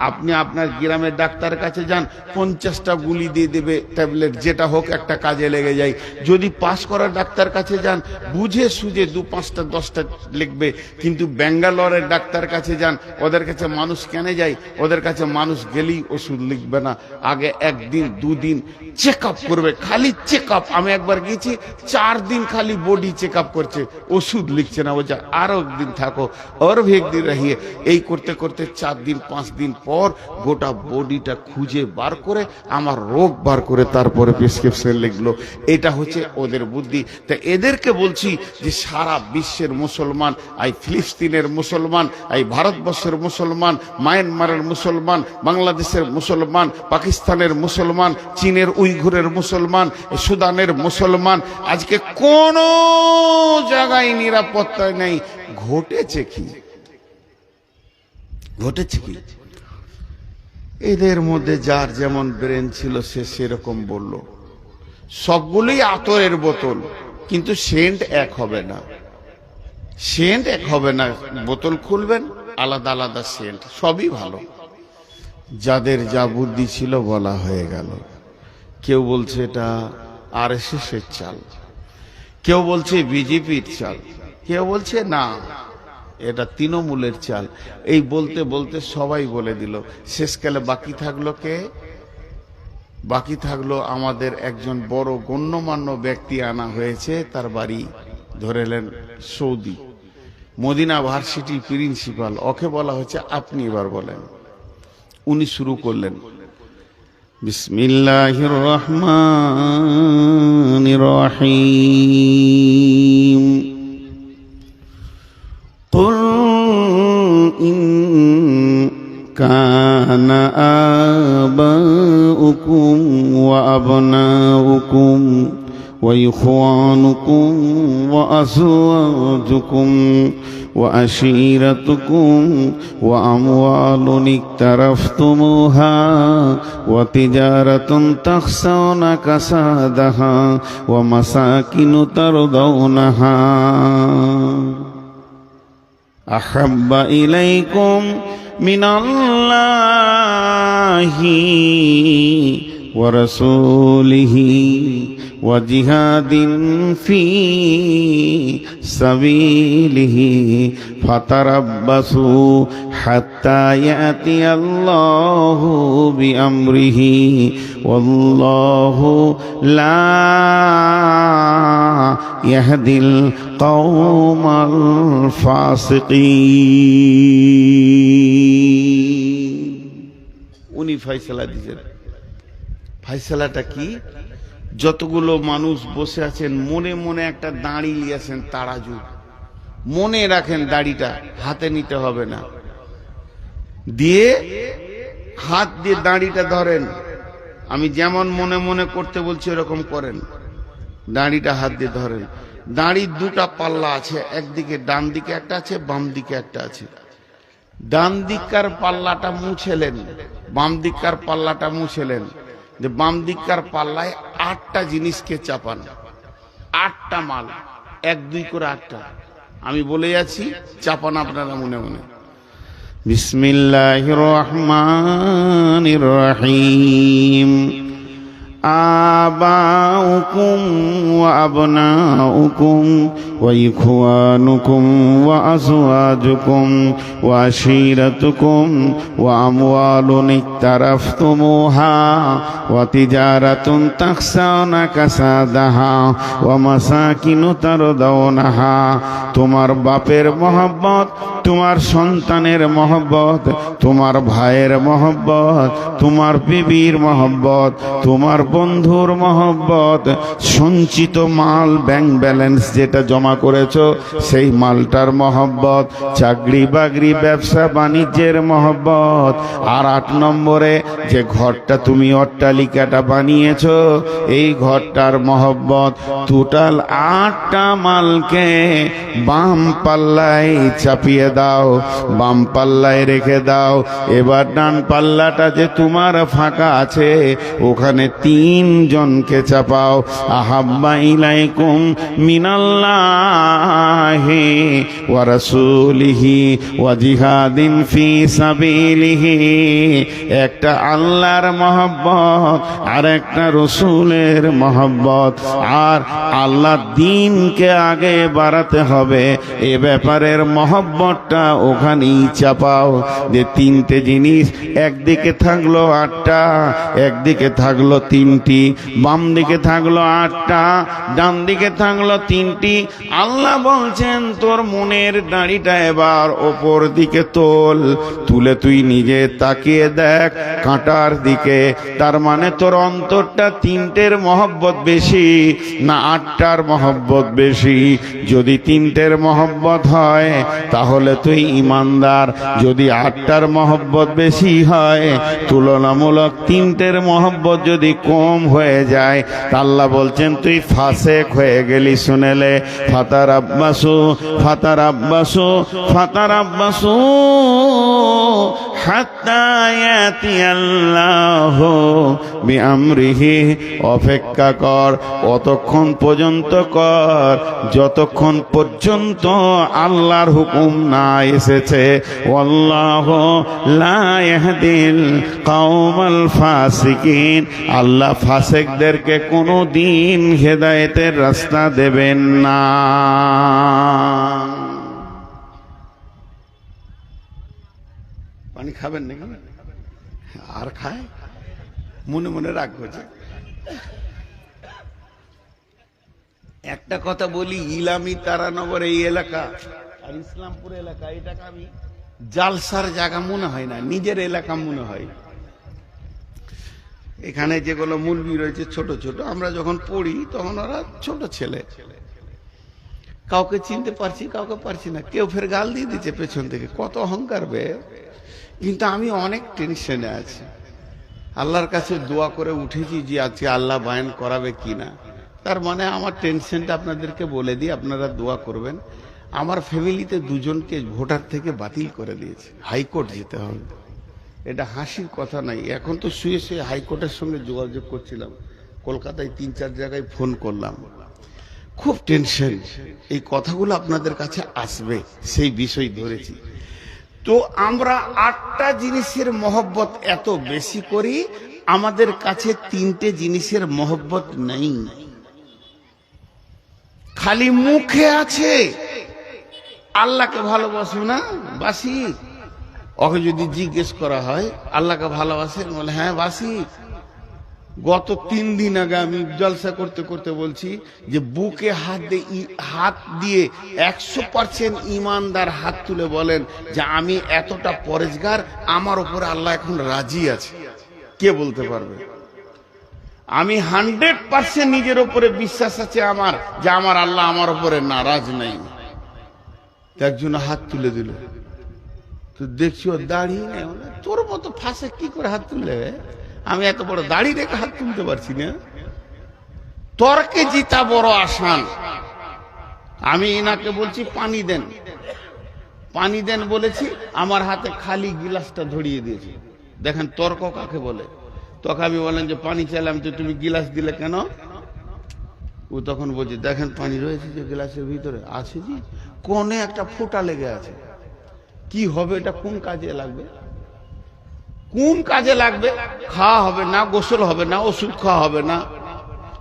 আপনি আপনার গ্রামের ডাক্তারের কাছে যান, 50টা গুলি দিয়ে দেবে ট্যাবলেট, যেটা হোক একটা কাজে লেগে যায়। যদি পাস করার ডাক্তার কাছে যান, বুঝে সুঝে 2-5টা 10টা লিখবে। কিন্তু ব্যাঙ্গালোরের ডাক্তার কাছে যান, ওদের কাছে মানুষ কেন যায়? ওদের কাছে মানুষ গেলেই ওষুধ লিখবে না, আগে 1 দিন 2 দিন চেক আপ করবে, খালি চেক আপ। আমি একবার গেছি, 4 দিন খালি বডি চেক আপ করছে, ওষুধ লিখছে না। বলছে আরো 1 দিন থাকো, আর 1 দিন রহিয়ে। এই করতে করতে 4 দিন 5 দিন পর গোটা বডিটা খুঁজে বার করে আমার রোগ বার করে তারপরে প্রেসক্রিপশন লিখলো। এটা হচ্ছে ওদের বুদ্ধি। তা এদেরকে বলছি যে সারা বিশ্বের মুসলমান, এই ফিলিস্তিনের মুসলমান, এই ভারতবর্ষের মুসলমান, মায়ানমারের মুসলমান, বাংলাদেশের মুসলমান, পাকিস্তানের মুসলমান, চীনের উইঘুরের মুসলমান, সুদানের মুসলমান, আজকে কোন জায়গায় নিরাপত্তা নেই। ঘটেছে কি? ঘটেছে কি? এদের মধ্যে যার যেমন ব্রেন ছিল সে সেরকম বলল। সবগুলোই আতরের বোতল, কিন্তু সেন্ট এক হবে না। সেন্ট এক হবে না। বোতল খুলবেন, আলাদা আলাদা সেন্ট, সবই ভালো। যাদের যা বুদ্ধি ছিল বলা হয়ে গেল। কেউ বলছে এটা আরএসএস এর চাল, কেউ বলছে বিজেপির চাল, কেউ বলছে না এটা তৃণমূলের চাল। এই বলতে বলতে সবাই বলে দিল। শেষকালে বাকি থাকলো কে? বাকি থাকলো আমাদের একজন বড় গণ্যমান্য ব্যক্তি আনা হয়েছে, তার বাড়ি ধরেলেন সৌদি, মদিনা ভার্সিটির প্রিন্সিপাল। ওকে বলা হচ্ছে আপনি এবার বলেন। উনি শুরু করলেন, বিসমিল্লাহির রহমানির রহিম, কুল ইন কানা আবাউকুম ওয়া আবনাউকুম وإخوانكم وأزواجكم وعشيرتكم وأموال اقترفتموها وتجارة تخشون كسادها ومساكن ترضونها أحب إليكم من الله ورسوله وجهاد في سبيله فتربصوا حتى يأتي الله بأمره والله لا يهدي القوم الفاسقين। উনি ফয়সালা দিয়েছেন। ফয়সালাটা কি? যতগুলো মানুষ বসে আছেন মনে মনে একটা দাঁড়ি নিয়েছেন, তারাজু মনে রাখেন, দাড়িটা হাতে নিতে হবে না, দিয়ে হাত দিয়ে দাড়িটা ধরেন। আমি যেমন মনে মনে করতে বলছি এরকম করেন। দাড়িটা হাত দিয়ে ধরেন। দাড়ির দুটা পাল্লা আছে, একদিকে ডান দিকে একটা আছে, বাম দিকে একটা আছে। ডান দিককার পাল্লাটা মুছেলেন, বাম দিককার পাল্লাটা মুছেলেন। যে বাম দিককার পাল্লায় 8টা জিনিসকে চাপান, 8টা মাল, 1 2 করে 8টা। আমি বলে যাচ্ছি, চাপান আপনারা মনে মনে। বিসমিল্লাহির রহমানির রহিম। آباؤكم وأبناؤكم وإخوانكم وأزواجكم وعشيرتكم وأموال اقترفتموها وتجارة تخشون كسادها ومساكن ترضونها। তোমার বাপের মহব্বত, তোমার সন্তানের মহব্বত, তোমার ভাইয়ের মহব্বত, তোমার বিবির মহব্বত, তোমার বন্ধুর মহব্বত, সঞ্চিত মাল, ব্যাংক ব্যালেন্স যেটা জমা করেছো সেই মালটার মহব্বত, চাকরি বাকরি ব্যবসা বাণিজ্যের মহব্বত, আর 8 নম্বরে যে ঘরটা তুমি অট্টালিকাটা বানিয়েছো এই ঘরটার মহব্বত। টোটাল 8টা মালকে বাম পাল্লায় চাপিয়ে দাও, বাম পাল্লায় রেখে দাও। এবার ডান পাল্লাটা যে তোমার ফাঁকা আছে ওখানে 3 জনকে চাপাও। আহাব্বা ইলাইকুম মিনাল্লাহি ওয়া রাসূলিহি ওয়া জিহাদিন ফি সাবিলিহি। একটা আল্লাহর মহব্বত আর একটা রসুলের মহব্বত, আর আল্লাহ দ্বীনকে আগে বাড়াতে হবে এ ব্যাপারের মহব্বতটা ওখানেই চাপাও। যে 3টে জিনিস, একদিকে থাকলো 8টা, একদিকে থাকলো 3 3টি, বাম দিকে থাকলো 8টা, ডান দিকে থাকলো 3টি। আল্লাহ বলছেন তোর মনের দাড়িটা এবার ওপর দিকে তোল, তুলে তুই নিজে তাকিয়ে দেখ কাঁটার দিকে। তার মানে তোর অন্তরটা 3টের মহব্বত বেশি না 8টার মহব্বত বেশি? যদি 3টের মহব্বত হয় তাহলে তুই ইমানদার, যদি 8টার মহব্বত বেশি হয়, তুলনামূলক 3টের মহব্বত যদি কম হয়ে যায়, আল্লাহ বলছেন তুই ফাসেক হয়ে গেলি। শুনেলে ফাতার আব্বাসু ফাতার আব্বাসু ফাতার আব্বাসু হাত্তা ইয়াতি আল্লাহ বিআমরিহি, অপেক্ষা কর, অতক্ষণ পর্যন্ত কর যতক্ষণ পর্যন্ত আল্লাহর হুকুম না এসেছে। ওয়াল্লাহু লা ইয়াহদিল কওমাল ফাসিকিন, আল্লাহ ফাসিকদেরকে কোনো দিন হেদায়েতের রাস্তা দেবেন না। পানি খাবেন নাকি? আর খায়? মনে মনে রাগ হচ্ছে। একটা কথা বলি, ইলামি তারানগর এই এলাকা আর ইসলামপুর এলাকা, এটাকে আমি জালসার জায়গা মনে হয় না, নিজের এলাকা মনে হয়। এখানে যেগুলো মুলবি রয়েছে ছোট ছোট, আমরা যখন পড়ি তখন ওরা ছোট ছেলে, কাউকে চিনতে পারছি কাউকে পারছি না, কেউ ফের গাল দিয়ে দিচ্ছে পেছন থেকে, কত অহংকার বে। কিন্তু আমি অনেক টেনশনে আছি, আল্লাহর কাছে দোয়া করে উঠেছি যে আজকে আল্লাহ বায়ান করাবে কিনা। তার মানে আমার টেনশনটা আপনাদেরকে বলে দিই, আপনারা দোয়া করবেন। আমার ফ্যামিলিতে 2জনকে ভোটার থেকে বাতিল করে দিয়েছে, হাইকোর্ট যেতে হবে। এটা হাসির কথা নাই। এখন তো শুয়ে শুয়ে হাইকোর্টের সঙ্গে যোগাযোগ করছিলাম, কলকাতায় 3-4 জায়গায় ফোন করলাম, খুব টেনশন। এই কথাগুলো আপনাদের কাছে আসবে সেই বিষয় ধরেছি। তো আমরা 8টা জিনিসের মহব্বত এত বেশি করি, আমাদের কাছে 3টে জিনিসের মহব্বত নেই, খালি মুখে আছে। আল্লাহকে ভালোবাসো না? বাসি। ওকে যদি জিজ্ঞেস করা হয় আল্লাহকে ভালোবাসেন, বলে হ্যাঁ বাসি। গত 3 দিন আগে আমি জলসা করতে করতে বলছি যে বুকে হাত দিয়ে 100% ইমানদার হাত তুলে বলেন যে আমি এতটা পরেজগার, আমার উপরে আল্লাহ এখন রাজি আছে। কে বলতে পারবে? আমি 100% নিজের উপরে বিশ্বাস আছে আমার, যে আমার আল্লাহ আমার উপরে নারাজ নাই। একজন হাত তুলে দিল, তো দেখছি ও দাড়ি নেই। তোর মতো ফাঁসে কি করে হাত তুললে? আমি এত বড় দাড়ি রেখে হাত তুলতে পারছি না। তর্কে জিতা বড় আসান। আমি এনাকে বলছি পানি দেন, পানি দেন বলেছি, আমার হাতে খালি গিলাসটা ধরিয়ে দিয়েছি। দেখেন তর্ক কাকে বলে। তখন আমি বললাম যে পানি চাইলাম, তো তুমি গিলাস দিলে কেন? ও তখন বলছে দেখেন পানি রয়েছে যে গ্লাসের ভিতরে আছে, জি কোণে একটা ফোঁটা লেগে আছে। কি হবে এটা? কোন কাজে লাগবে? কোন কাজে লাগবে? খাওয়া হবে না, গোসল হবে না, ওষুধ খাওয়া হবে না,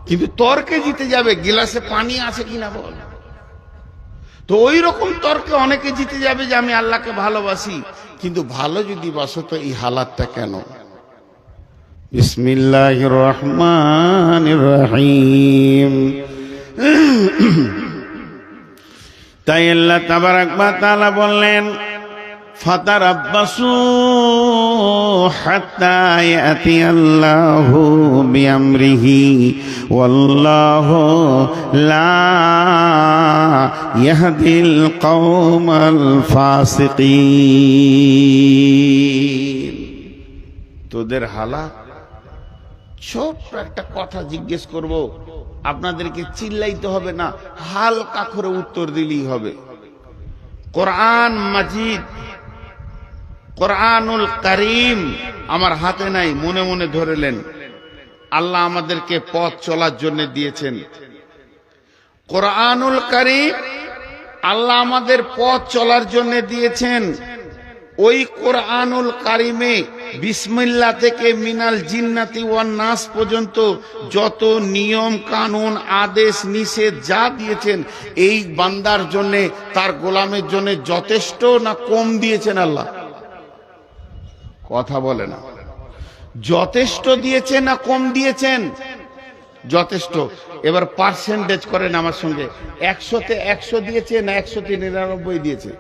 কিন্তু তর্কে জিতে যাবে গিলাসে পানি আছে কিনা বল। তো ওই রকম তর্কে অনেকে জিতে যাবে যে আমি আল্লাহকে ভালোবাসি, কিন্তু ভালো যদি বাসো তো এই হালাতটা কেন? বিসমিল্লাহির রহমানির রহিম। তাই আল্লাহ তাবারাক ওয়া তাআলা বললেন ফাতারাব্বাসু হাত্তা ইয়াতি আল্লাহু বিআমরিহি ওয়াল্লাহু লা ইয়াহদিল কওমাল ফাসিকিন। তোদের হালাত, ছোট্ট একটা কথা জিজ্ঞেস করব, আপনাদেরকে চিল্লাইতে হবে না, হালকা করে উত্তর দিলেই হবে। কোরআন মাজিদ, কোরআনুল কারীম আমার হাতে নাই, মনে মনে ধরেলেন। আল্লাহ আমাদেরকে পথ চলার জন্য দিয়েছেন কোরআনুল কারীম, আল্লাহ আমাদের পথ চলার জন্য দিয়েছেন। ওই কোরআনুল কারীমে বিসমিল্লাহ থেকে মিনাল জিন্নাতি ওয়ান নাস পর্যন্ত যত নিয়ম কানুন আদেশ নিষেধ যা দিয়েছেন, এই বান্দার জন্য, তার গোলামের জন্য যথেষ্ট না কম দিয়েছেন আল্লাহ? কথা বলে না। যথেষ্ট দিয়েছেন না কম দিয়েছেন? যথেষ্ট। এবার পার্সেন্টেজ করেন আমার সঙ্গে, 100-তে 100 দিয়েছে না 100-তে 99 দিয়েছে?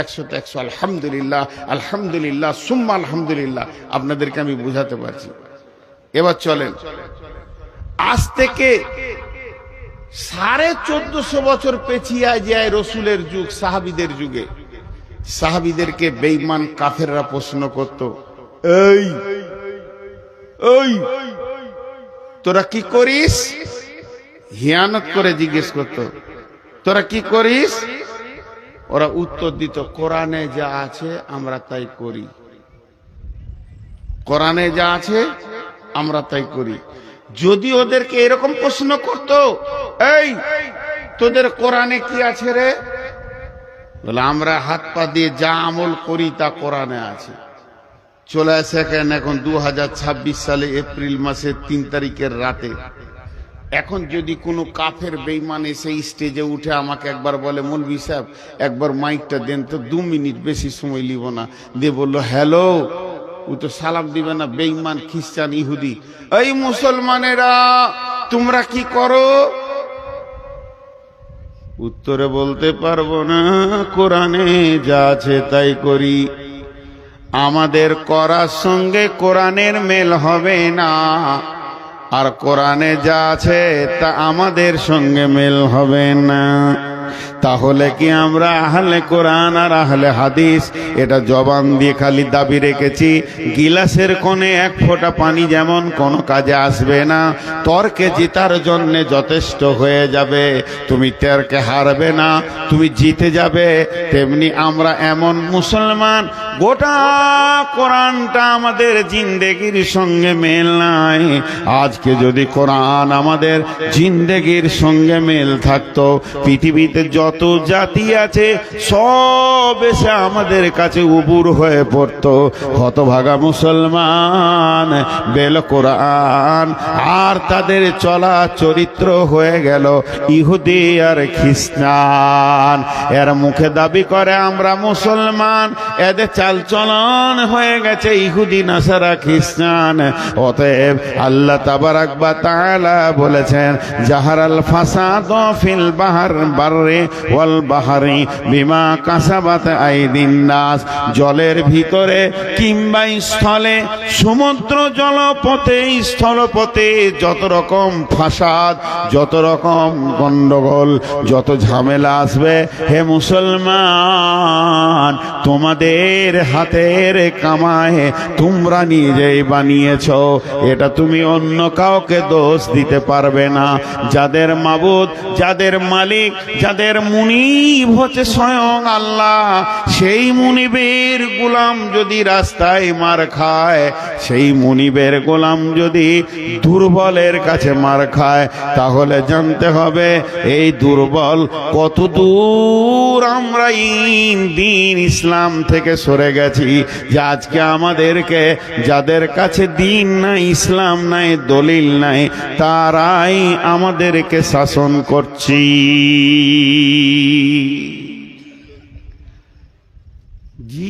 100-তে 100। আলহামদুলিল্লাহ, আলহামদুলিল্লাহ, সুম্মা আলহামদুলিল্লাহ। আপনাদেরকে আমি বুঝাতে পারছি। এবার চলেন, আজ থেকে 1450 বছর পেছিয়ে যায় রসুলের যুগ, সাহাবীদের যুগে। সাহাবীদেরকে বেঈমান কাফেররা প্রশ্ন করত, এই এই তোরা কি করিস? হিয়ানত করে জিজ্ঞেস করত, তোরা কি করিস? ওরা উত্তর দিত, কোরআনে যা আছে আমরা তাই করি, কোরআনে যা আছে আমরা তাই করি। যদি ওদেরকে এরকম প্রশ্ন করত, এই তোদের কোরআনে কি আছে রে? বলে, আমরা হাত পা দিয়ে যা আমল করি তা কোরআনে আছে। চলে আসে এখন 2026 সালে এপ্রিল মাসের 3 তারিখের রাতে। এখন যদি কোনো কাফের বেঈমান এসে স্টেজে উঠে আমাকে একবার বলে, মৌলভী সাহেব একবার মাইকটা দেন তো, 2 মিনিট, বেশি সময় লিব না, দিয়ে বললো হ্যালো, ও তো সালাম দিবে না, বেঈমান খ্রিস্টান ইহুদি। এই মুসলমানেরা তোমরা কি করো? উত্তরে বলতে পারবো না, কোরআনে যা আছে তাই করি। আমাদের করার সঙ্গে কোরআনের মেল হবে না, আর কোরআনে যা আছে তা আমাদের সঙ্গে মেল হবে না। তাহলে কি আমরা আহলে কোরআন আর আহলে হাদিস এটা জবান দিয়ে খালি দাবি রেখেছি? গিলাসের কোণে 1 ফোঁটা পানি যেমন কোনো কাজে আসবে না, তর্কে জিতার জন্য যথেষ্ট হয়ে যাবে। তুমি তর্কে হারবে না, তুমি জিতে যাবে। তেমনি আমরা এমন মুসলমান, গোটা কোরআনটা আমাদের জিন্দেগির সঙ্গে মেল নাই। আজকে যদি কোরআন আমাদের জিন্দেগির সঙ্গে মেল থাকতো, পৃথিবীতে যত জাতি আছে সব এসে আমাদের কাছে উবুর হয়ে পড়তো। হতভাগা মুসলমান বেল কোরআন, আর তাদের চলা চরিত্র হয়ে গেল ইহুদি আর খ্রিস্টান। এর মুখে দাবি করে আমরা মুসলমান, এদের চালচলন হয়ে গেছে ইহুদি নাসারা খ্রিস্টান। অতএব আল্লাহ তাবারাক ওয়া তাআলা বলেছেন, জাহারাল ফাসাদ ফিল বাররি ওয়াল বাহরি বিমা কাসাবাত আইদিন নাস। জলের ভিতরে কিংবা স্থলে, সমুদ্র জলপথে স্থলপথে যত রকম ফাসাদ, যত রকম গন্ডগোল, যত ঝামেলা আসবে, হে মুসলমান তোমাদের হাতের কামায় তোমরা নিজেই বানিয়েছো। এটা তুমি অন্য কাউকে দোষ দিতে পারবে না। যাদের মাবুদ, যাদের মালিক, যাদের মুনিব হচ্ছে স্বয়ং আল্লাহ, সেই মুনিবের গোলাম যদি রাস্তায় মার খায়, সেই মুনিবের গোলাম যদি দুর্বলের কাছে মার খায়, তাহলে জানতে হবে এই দুর্বল কত দূর আমরা দিন ইসলাম থেকে সরে গেছি। যে আজকে আমাদেরকে, যাদের কাছে দিন নাই, ইসলাম নাই, দলিল নাই, তারাই আমাদেরকে শাসন করছি। জি,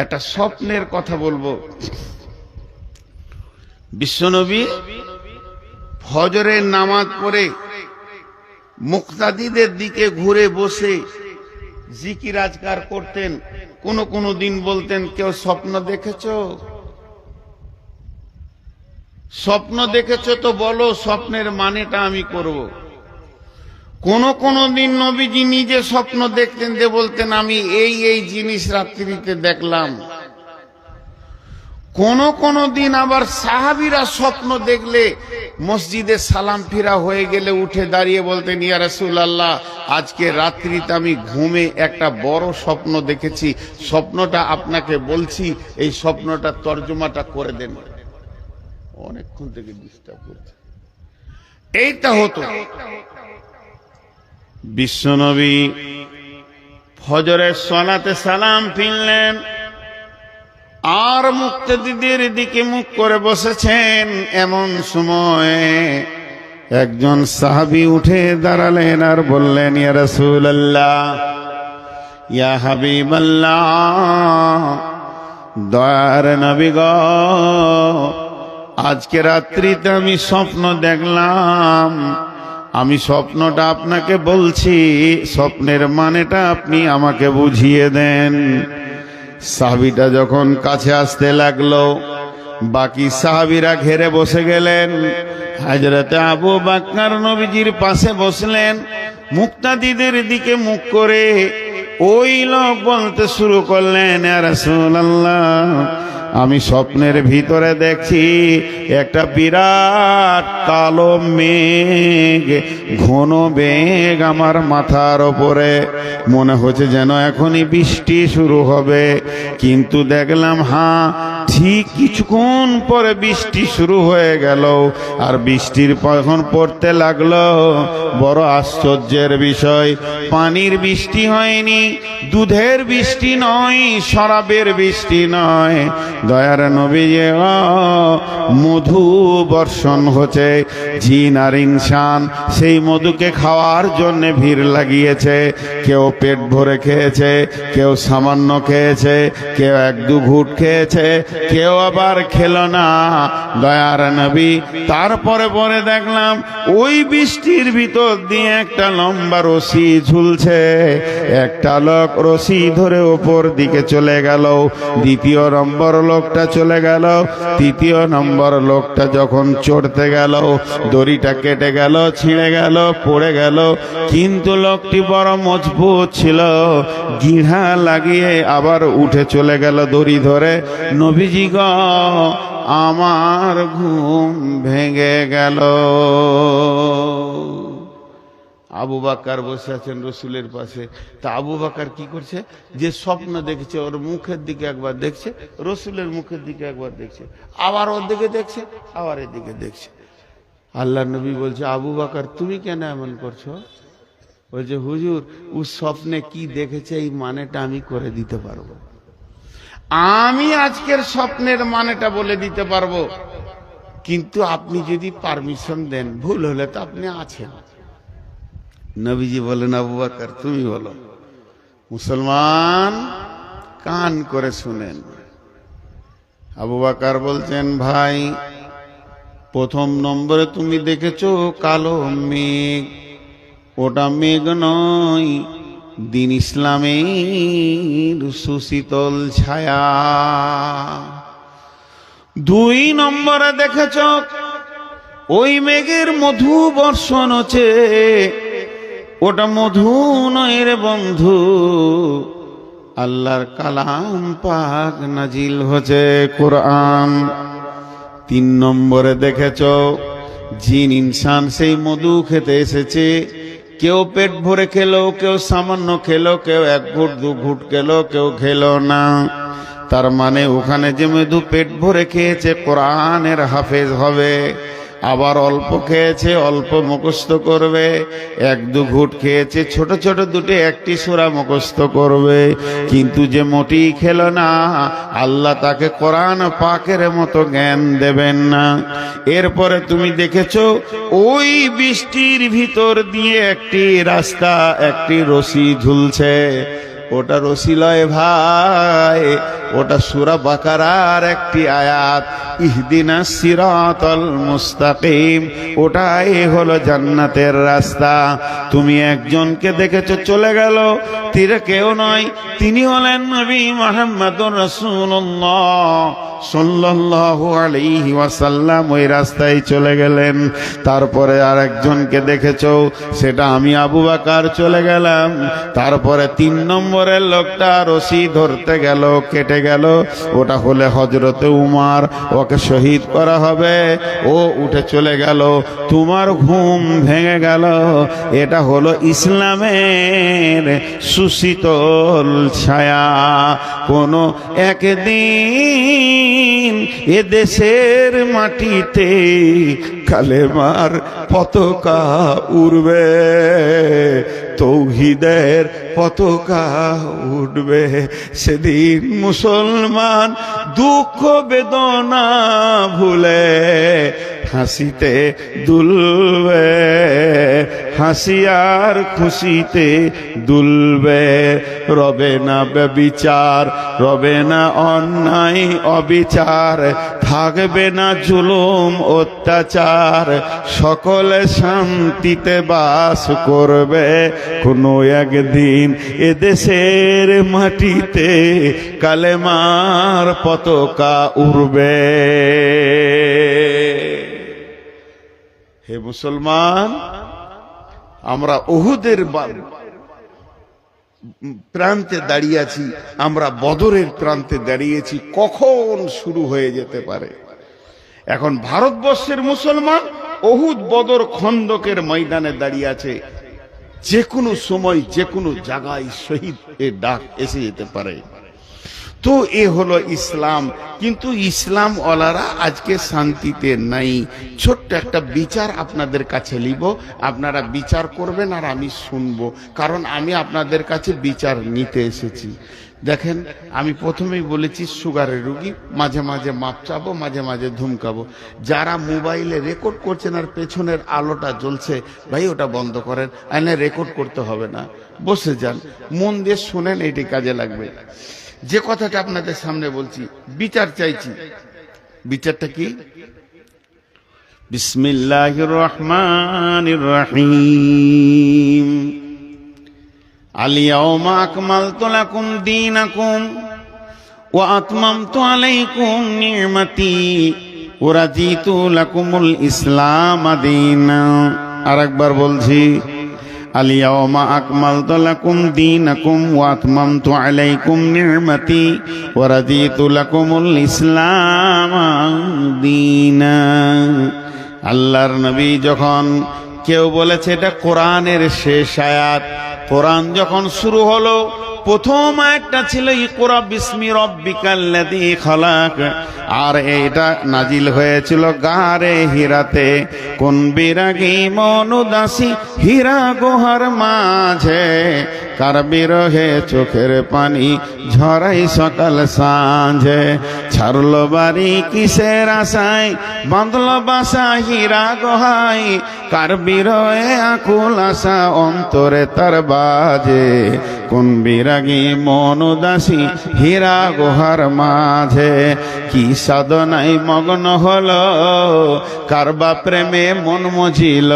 একটা স্বপ্নের কথা বলবো। বিশ্বনবী ফজরের নামাজ পড়ে মুক্তাদিদের দিকে ঘুরে বসে জিকির আজকার করতেন। কোন দিন বলতেন, কেউ স্বপ্ন দেখেছো? স্বপ্ন দেখেছো তো বলো, স্বপ্নের মানেটা আমি করব। কোন দিন নবীজি নিজে স্বপ্ন দেখতেন, যে বলতেন আমি এই জিনিস রাত্রিতে দেখলাম। কোন দিন আবার সাহাবীরা স্বপ্ন দেখলে মসজিদে সালাম ফিরা হয়ে গেলে উঠে দাঁড়িয়ে বলতেন, ইয়া রাসূলুল্লাহ, আজকে রাত্রিতে আমি ঘুমে একটা বড় স্বপ্ন দেখেছি, স্বপ্নটা আপনাকে বলছি, এই স্বপ্নটা তর্জমাটা করে দেন। অনেকক্ষণ থেকে ডিস্টার্ব করছে। এইটা হতো। বিশ্বনবী ফজরের সালাতে সালাম ফিরলেন, আর মুক্তাদিদের দিকে মুখ করে বসেছেন। এমন সময় একজন সাহাবী উঠে দাঁড়ালেন আর বললেন, ইয়া রাসূলুল্লাহ, ইয়া হাবিবাল্লাহ, দয়ার নবী গো, আজকে রাত্রিতে আমি স্বপ্ন দেখলাম। আমি স্বপ্নটা আপনাকে বলছি, স্বপ্নের মানেটা আপনি আমাকে বুঝিয়ে দেন। সাহাবীটা যখন কাছে আসতে লাগলো, বাকি সাহাবীরা ঘেরে বসে গেলেন। হযরতে আবু বকর নবীজির পাশে বসলেন, মুক্তাদিদের দিকে মুখ করে। ওই লোক বলতে শুরু করলেন, ইয়া রাসূলুল্লাহ, আমি স্বপ্নের ভিতরে দেখছি একটা বিরাট কালো মেঘ, ঘন মেঘ আমার মাথার ওপরে। মনে হচ্ছে যেন এখনই বৃষ্টি শুরু হবে, কিন্তু দেখলাম ঠিক কিছুক্ষণ পরে বৃষ্টি শুরু হয়ে গেল। আর বৃষ্টির যখন পড়তে লাগলো, বড় আশ্চর্যের বিষয়, পানির বৃষ্টি হয়নি, দুধের বৃষ্টি নয়, শরাবের বৃষ্টি নয়, দয়ার নবী মধু বর্ষণ হচ্ছে। জিন আর ইনসান সেই মধুকে খাওয়ার জন্য ভিড় লাগিয়েছে। কেউ পেট ভরে খেয়েছে, কেউ সামান্য খেয়েছে, কেউ এক দু ঘুট খেয়েছে, কেউ আবার খেলো না, দয়ার নবী। তারপরে পরে দেখলাম ওই বৃষ্টির ভিতর দিয়ে একটা লম্বা রশি ঝুলছে। একটা লোক রশি ধরে ওপর দিকে চলে গেল, দ্বিতীয় নম্বর লোকটা চলে গেল, তৃতীয় নম্বর লোকটা যখন চড়তে গেল, দড়িটা কেটে গেল, ছিঁড়ে গেল, পড়ে গেল। কিন্তু লোকটি বড় মজবুত ছিল, গিঁড়া লাগিয়ে আবার উঠে চলে গেল দড়ি ধরে। নবীজি গো, আমার ঘুম ভেঙে গেল। আবু বকর বসে আছেন রসুলের পাশে। তা আবু বকর কি করছে, যে স্বপ্ন দেখেছে ওর মুখের দিকে একবার দেখছে, রসুলের মুখের দিকে একবার দেখছে, আবার ওর দিকে দেখছে, আবার এদিকে দেখছে। আল্লাহ নবী বলছে, আবু বকর তুমি কেন এমন করছো? বলছে, হুজুর ও স্বপ্নে কি দেখেছে এই মানেটা আমি করে দিতে পারবো। আমি আজকের স্বপ্নের মানেটা বলে দিতে পারবো, কিন্তু আপনি যদি পারমিশন দেন, ভুল হলে তো আপনি আছেন। নবীজি বলেন, আবু বকর তুমি বলো। মুসলমান কান করে শুনেন। আবু বকর বলছেন, ভাই প্রথম নম্বরে তুমি দেখেছো কালো মেঘ, ওটা মেঘ নয়, দিন ইসলামের সুশীতল ছায়া। দুই নম্বরে দেখেছ ওই মেঘের মধু বর্ষণ হচ্ছে, ওটা মধু নয় রে বন্ধু, আল্লাহর কালাম পাক নাজিল হচ্ছে, কোরআন। তিন নম্বরে দেখেছ জিন ইনসান সেই মধু খেতে এসেছে। কেউ পেট ভরে খেলো, কেউ সামান্য খেলো, কেউ এক ঘুট দু ঘুট খেলো, কেউ খেলো না। তার মানে ওখানে যে মধু পেট ভরে খেয়েছে কোরআনের হাফেজ হবে, আবার অল্প খেয়েছে অল্প মুখস্থ করবে, এক দু ঘুট খেয়েছে ছোট ছোট দুটি একটি সূরা মুখস্থ করবে। কিন্তু যে মোটি খেলো না, আল্লাহ তাকে কোরআন পাকের মতো জ্ঞান দেবেন না। এরপরে তুমি দেখেছো ওই বৃষ্টির ভিতর দিয়ে একটি রাস্তা, একটি রশি ঝুলছে। ওটা রশি লয় ভাই, ওটা সূরা বাকারার একটি আয়াত, ইহদিনাস সিরাতাল মুস্তাকিম। ওটাই হলো জান্নাতের রাস্তা। তুমি একজনকে দেখেছো চলে গেল, তীরে কেউ নয়, তিনি হলেন নবী মুহাম্মদুর রাসূলুল্লাহ সাল্লাল্লাহু আলাইহি ওয়াসাল্লাম। ওই রাস্তায় চলে গেলেন। তারপরে আর একজনকে দেখেছো, সেটা আমি আবু বকর চলে গেলাম। তারপরে তিন নম্বরের লোকটা রশি ধরতে গেল, কেটে গেল, ওটা হলে হযরতে উমর, ওকে শহীদ করা হবে, ও উঠে চলে গেল। তোমার ঘুম ভেঙে গেল। এটা হলো ইসলামের সুশীতল ছায়া। কোনো একদিন এ দেশের মাটিতে কালেমার পতাকা উড়বে, তৌহিদের পতাকা উঠবে। সেদিন মুসলমান দুঃখ বেদনা ভুলে হাসিতে দুলবে, হাসি আর খুশিতে দুলবে। রবে না ব্যভিচার, রবে না অন্যায় অবিচার, থাকবে না জুলুম অত্যাচার, সকলে শান্তিতে বাস করবে। কোনো একদিন এদেশের মাটিতে কালেমার পতাকা উড়বে। হে মুসলমান, আমরা উহুদের প্রান্তে দাঁড়িয়ে আছি, আমরা বদরের প্রান্তে দাঁড়িয়েছি। কখন শুরু হয়ে যেতে পারে? এখন ভারতবর্ষের মুসলমান উহুদ বদর খন্দকের ময়দানে দাঁড়িয়ে আছে। যে কোনো সময় যে কোনো জায়গায় শহীদ এর ডাক এসে যেতে পারে। তো এ হলো ইসলাম। কিন্তু ইসলাম ওয়ালারা আজকে শান্তিতে নাই। ছোট্ট একটা বিচার আপনাদের কাছে নিব, আপনারা বিচার করবেন আর আমি শুনবো, কারণ আমি আপনাদের কাছে বিচার নিতে এসেছি। দেখেন, আমি প্রথমেই বলেছি সুগারের রুগী, মাঝে মাঝে মাপ চাবো, মাঝে মাঝে ধুমকাবো। যারা মোবাইলে রেকর্ড করছেন আর পেছনের আলোটা জ্বলছে, ভাই ওটা বন্ধ করেন, আইনে রেকর্ড করতে হবে না, বসে যান, মন দিয়ে শোনেন, এটি কাজে লাগবে। যে কথাটা আপনাদের সামনে বলছি, বিচার চাইছি। বিচারটা কি? বিসমিল্লাহির রহমানির রহিম। আল-ইয়াওমা আকমালতু লাকুম দীনাকুম ওয়া আতমামতু আলাইকুম নি'মাতি ওয়া রাদিতু লাকুমুল ইসলাম দীনা। আরেকবার বলছি, আল-ইয়াওমা আকমালতু লাকুম দীনাকুম ওয়া আতমামতু আলাইকুম নি'মাতি ওয়া রাদিতু লাকুমুল ইসলাম দীনা। আল্লাহর নবী যখন, কেউ বলেছে এটা কোরআনের শেষ আয়াত, কোরআন যখন শুরু হলো প্রথম আয়াতটা ছিল ইকরা বিসমি রাব্বিকাল্লাযী খালাক, আর এটা নাজিল হয়েছিল গারে হীরাতে। কোন বিরাগী মন উদাসী হীরা গুহার মাঝে, কার বিরহে চোখের পানি ঝরাই সকাল সাঁঝে। ছাড়লো বাড়ি কিসের আশায়, বাঁধলো বাসা হীরা গুহায়, কার বিরহে আকুল আশা অন্তরে তার বাজে। কোন বিরাগী মন উদাসী হীরা গুহার মাঝে, কি সাধনায় মগ্ন হলো, কারবা প্রেমে মন মজিল।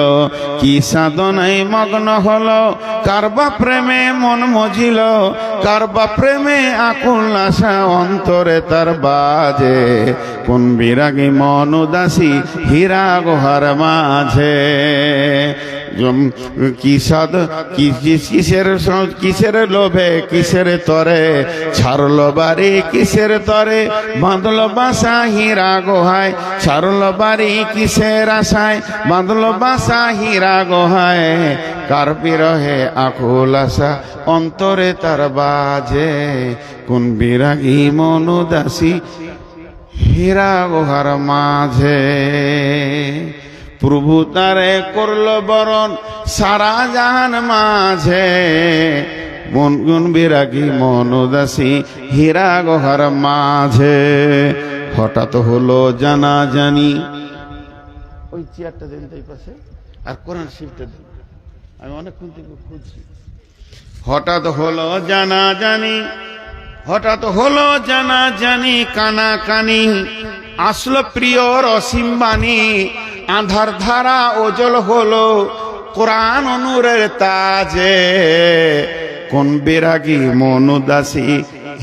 কি সাধনায় মগ্ন হলো, কারবা প্রেমে মন মজিল, কারবা প্রেমে আকুল আশা অন্তরে তার বাজে। কোন বিরাগী মন উদাসী হীরা গুহার মাঝে। কিসের লোভে কিসের তরে, ছাড়লো বাড়ি কিসের তরে, বাঁধলো বাসা হীরা গুহায়। ছাড়লো বাড়ি কিসের আশায়, বাঁধলো বাসা হীরা গুহায়, কার বিরহে আকুল আশা অন্তরে তার বাজে। কোন বিরাগী মন উদাসী হীরা গুহার মাঝে। প্রভু তারে করলো বরণ সারা জাহান মাঝে। মন গুন বিরাগী মন উদাসী হীরা গুহার মাঝে। হঠাৎ হলো জানাজানি, ওই চেয়ারটা দেন তাই পাশে, আর কোরআন শরীফটা দেন, আমি অনেকক্ষণ থেকে খুঁজছি। হঠাৎ হলো জানাজানি, হঠাৎ হলো জানাজানি, কানাকানি আসলো প্রিয়র অসীম বাণী। আধার ধারা ওজল হলো কোরআন নূরের তাজে। কোন বিরাগী মন উদাসী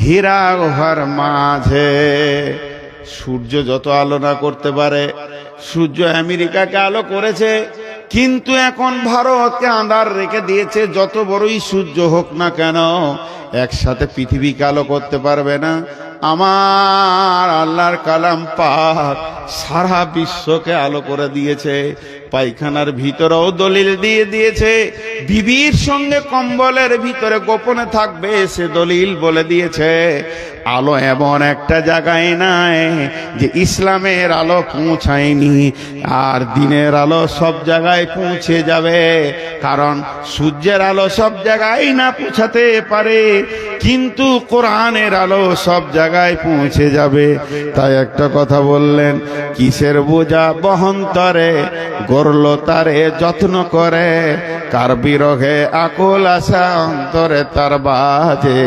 হীরা গুহার মাঝে। সূর্য যত আলো না করতে পারে, সূর্য আমেরিকাকে আলো করেছে, কিন্তু এখন ভারতকে আঁধার রেখে দিয়েছে। যত বড়ই সূর্য হোক না কেন, একসাথে পৃথিবীকে আলো করতে পারবে না। আমার আল্লাহর কালাম পাক সারা বিশ্বকে আলো করে দিয়েছে। পায়খানার ভিতরেও দলিল দিয়ে দিয়েছে, বিবির সঙ্গে কম্বলের ভিতরে গোপনে থাকবে সে দলিল বলে দিয়েছে। আলো এমন একটা জায়গায় নাই যে ইসলামের আলো পৌঁছায়নি, আর দিনের আলো সব জায়গায় পৌঁছে যাবে। কারণ সূর্যের আলো সব জায়গায় না পৌঁছাতে পারে, কিন্তু কোরআনের আলো সব জায়গায় পৌঁছে যাবে। তাই একটা কথা বললেন, কিসের বোঝা বহন্তরে, গড়ল তারে যত্ন করে, কার বিরহে আকুল আশা অন্তরে তার বাজে,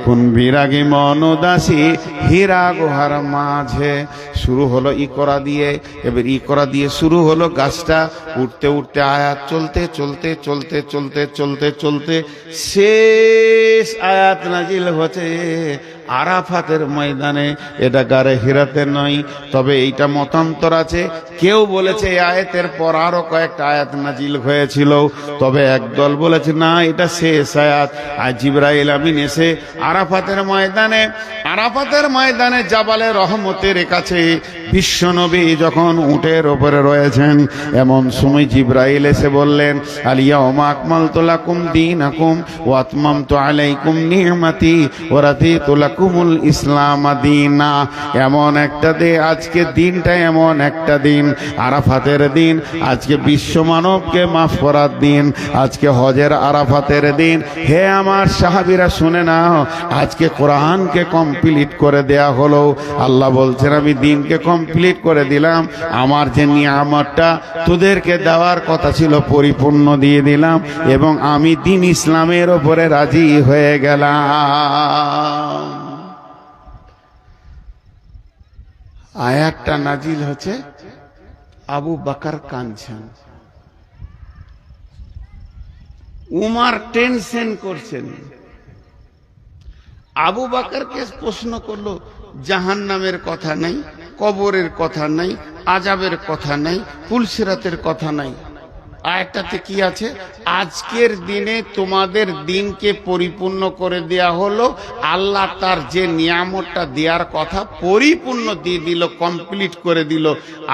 কোন বিরাগী মন উদাসী হীরা গুহার মাঝে। শুরু হলো ইকরা দিয়ে, এবার ইকরা দিয়ে শুরু হলো গাছটা উঠতে উঠতে আয়াত চলতে চলতে চলতে চলতে চলতে চলতে শেষ আয়াত নাজিল হচ্ছে আরাফাতের ময়দানে। এটা গারে হিরাতে নয়, তবে এইটা মতান্তর আছে। কেউ বলেছে এই আয়াতের পর আরো কয়েকটা আয়াত নাজিল হয়েছিল, তবে একদল বলেছে না এটা শেষ আয়াত। আর জিবরাইল আমিন এসে আরাফাতের ময়দানে জাবালে রহমতের কাছে বিশ্বনবী যখন উটের ওপরে রয়েছেন, এমন সময় জিবরাইল এসে বললেন, আলিয়াউমা আকমালতু লাকুম দীনাকুম ওয়া আতমামতু আলাইকুম নি'মাতি ওয়া রাদিতু লাকুমুল ইসলাম দীনা। এমন একটা দিন, আজকে দিনটা এমন একটা দিন, আরাফাতের দিন, আজকে বিশ্ব মানবকে মাফ করার দিন, আজকে হজের আরাফাতের দিন। হে আমার সাহাবীরা শুনে নাও, আজকে কোরআনকে কমপ্লিট করে দেয়া হলো। আল্লাহ বলছেন আমি দিনকে কমপ্লিট করে দিলাম, আমার যে নিয়ামতটা তোদেরকে দেওয়ার কথা ছিল পরিপূর্ণ দিয়ে দিলাম, এবং আমি দিন ইসলামের ওপরে রাজি হয়ে গেলাম। আয়াতটা নাজিল হচ্ছে, আবু বকর কাঁদছেন, উমর টেনশন করছেন। আবু বকরকে প্রশ্ন করলো, জাহান্নামের কথা নাই, কবরের কথা নাই, আযাবের কথা নাই, পুলসিরাতের কথা নাই। আয়াতটাতে কি আছে? আজকের দিনে তোমাদের দিনকে পরিপূর্ণ করে দেয়া হলো। আল্লাহ তার যে নিয়ামতটা দেওয়ার কথা পরিপূর্ণ দিয়ে দিল, কমপ্লিট করে দিল।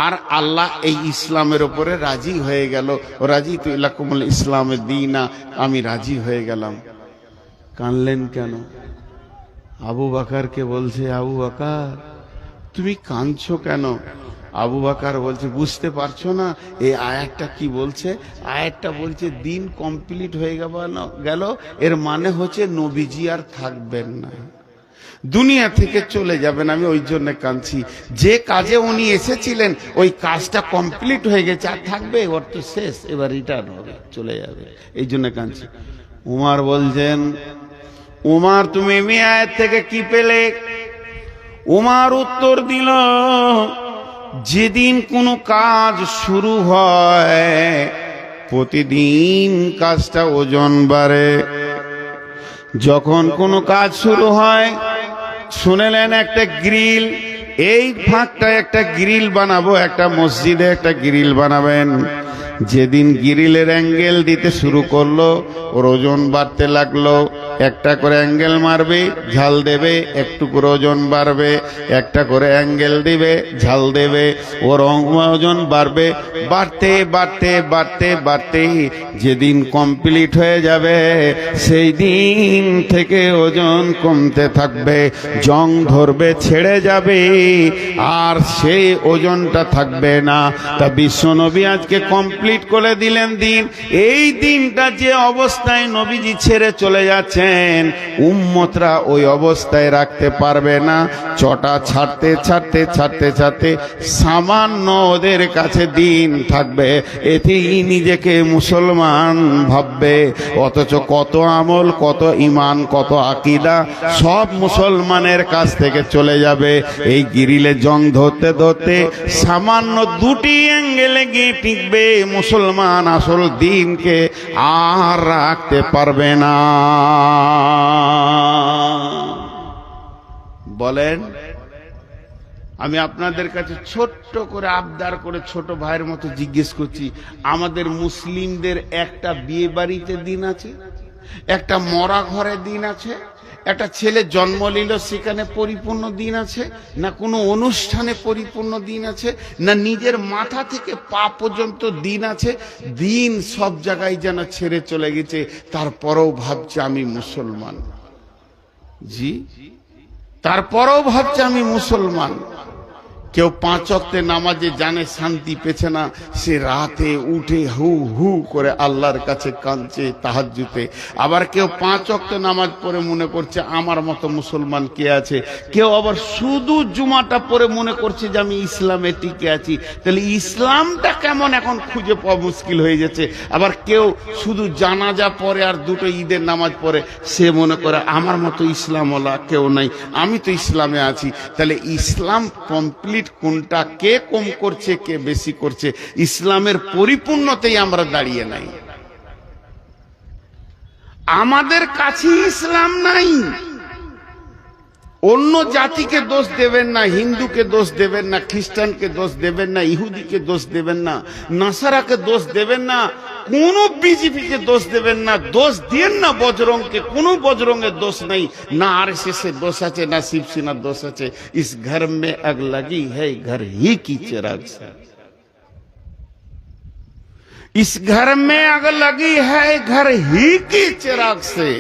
আর আল্লাহ এই ইসলামের উপরে রাজি হয়ে গেল। রাজিতু লাকুমুল ইসলাম দীনা, আমি রাজি হয়ে গেলাম। কানলেন কেন? আবু বকরকে বলছে, আবু বকর তুমি কাঁদছো কেন? আবু বকর বলছে, বুঝতে পারছো না এই আয়াতটা কি বলছে? আয়াতটা বলছে দিন কমপ্লিট হয়ে গেল, এর মানে হচ্ছে নবীজি আর থাকবেন না, দুনিয়া থেকে চলে যাবেন। আমি ওই জন্য কাঁদছি, যে কাজে উনি এসেছিলেন ওই কাজটা কমপ্লিট হয়ে গেছে, আর থাকবে? ওর তো শেষ, এবার রিটার্ন হবে, চলে যাবে, এই জন্য কাঁদছি। উমর বলছেন, উমর তুমি আয়াত থেকে কি পেলে? উমর উত্তর দিল, যেদিন কোনো কাজ শুরু হয় প্রতিদিন কাজটা ওজন বাড়ে। যখন কোনো কাজ শুরু হয়, শুনেলেন একটা গ্রিল, এই ফাঁকটা একটা গ্রিল বানাবো, একটা মসজিদে একটা গ্রিল বানাবেন। যেদিন গ্রিলের অ্যাঙ্গেল দিতে শুরু করলো, ওর ওজন বাড়তে লাগলো। একটা করে অ্যাঙ্গেল মারবে, ঝাল দেবে, একটু করে ওজন বাড়বে, একটা করে অ্যাঙ্গেল দিবে, ঝাল দেবে, ওর ওজন বাড়বে। বাড়তে বাড়তে বাড়তে বাড়তে যেদিন কমপ্লিট হয়ে যাবে, সেই দিন থেকে ওজন কমতে থাকবে, জং ধরবে, ছেড়ে যাবে, আর সেই ওজনটা থাকবে না। তা বিশ্বনবী আজকে কমপ্লিট করে দিলেন দিন। এই দিনটা যে অবস্থায় নবীজি ছেড়ে চলে যাচ্ছেন, উম্মতরা ওই অবস্থায় রাখতে পারবে না। চটা ছাড়তে ছাড়তে ছাড়তে ছাড়তে সামান্য ওদের কাছে দিন থাকবে, এতেই নিজেকে মুসলমান ভাববে। অথচ কত আমল, কত ইমান, কত আকীদা সব মুসলমানের কাছ থেকে চলে যাবে। এই গ্রিলে জং ধরতে ধরতে সামান্য দুটি অ্যাঙ্গেলে গিয়ে টিকবে, মুসলমান আসল দিনকে আর রাখতে পারবে না। বলেন, আমি আপনাদের কাছে ছোট্ট করে আবদার করে ছোট ভাইয়ের মতো জিজ্ঞেস করছি, আমাদের মুসলিমদের একটা বিয়ে বাড়িতে দিন আছে, একটা মরা ঘরে দিন আছে, একটা ছেলে জন্ম নিল সেখানে পরিপূর্ণ দিন আছে, না কোনো অনুষ্ঠানে পরিপূর্ণ দিন আছে, না নিজের মাথা থেকে পা পর্যন্ত দিন আছে? দিন সব জায়গায় যেন ছেড়ে চলে গেছে, তারপরেও ভাবছে আমি মুসলমান। জি, তারপরেও ভাবছে আমি মুসলমান। কেউ 5 ওয়াক্তে নামাজে জানে শান্তি পেছে না, সে রাতে উঠে হু হু করে আল্লাহর কাছে কাঁদছে তাহাজ্জুদে। আবার কেউ 5 ওয়াক্ত নামাজ পড়ে মনে করছে আমার মতো মুসলমান কে আছে। কেউ আবার শুধু জুমাটা পড়ে মনে করছে যে আমি ইসলামে টিকে আছি। তাহলে ইসলামটা কেমন এখন খুঁজে পাওয়া মুশকিল হয়ে যাচ্ছে। আবার কেউ শুধু জানাজা পড়ে আর 2টো ঈদের নামাজ পড়ে, সে মনে করে আমার মতো ইসলামওয়ালা কেউ নাই, আমি তো ইসলামে আছি। তাহলে ইসলাম কমপ্লিট কোনটা, কে কম করছে কে বেশি করছে, ইসলামের পরিপূর্ণতেই আমরা দাঁড়িয়ে নাই। আমাদের কাছে ইসলাম নাই। অন্য জাতিকে দোষ দেবেন না, হিন্দুকে দোষ দেবেন না, খ্রিস্টানকে দোষ দেবেন না, ইহুদিকে দোষ দেবেন না, নাসারাকে দোষ দেবেন না, কোন বিজেপিকে দোষ দেবেন না, দোষ দিয়েন না বজরংকে, কোন বজরংয়ের দোষ নাই, না आरएसएस এর দোষ আছে, না শিবসেনার দোষ আছে। इस घर में आग लगी है घर ही की चिराग से, इस घर में आग लगी है घर ही की चिराग से।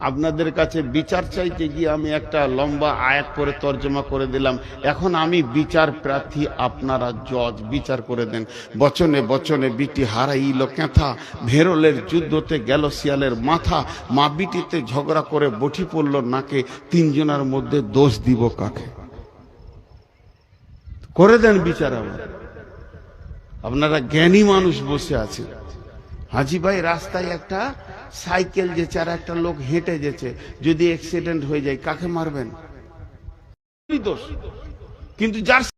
আপনাদের কাছে বিচার চাইতে গিয়ে আমি একটা লম্বা আয়াত পড়ে তর্জমা করে দিলাম। এখন আমি বিচার প্রার্থী, আপনারা জজ, বিচার করে দেন। বচনে বচনে বিটি হারাইল ক্যাথা, ভেরলের যুদ্ধতে গেল শিয়ালের মাথা, মা বিটিতে ঝগড়া করে বটি পড়ল নাকে, 3 জনের মধ্যে দোষ দিব কাকে? করে দেন বিচার। আবার আপনারা জ্ঞানী মানুষ বসে আছেন। হাজি ভাই, রাস্তায় একটা সাইকেল যেছে আর একটা লোক হেঁটে যেছে, যদি অ্যাক্সিডেন্ট হয়ে যায় কাকে মারবেন? দোষ। কিন্তু যার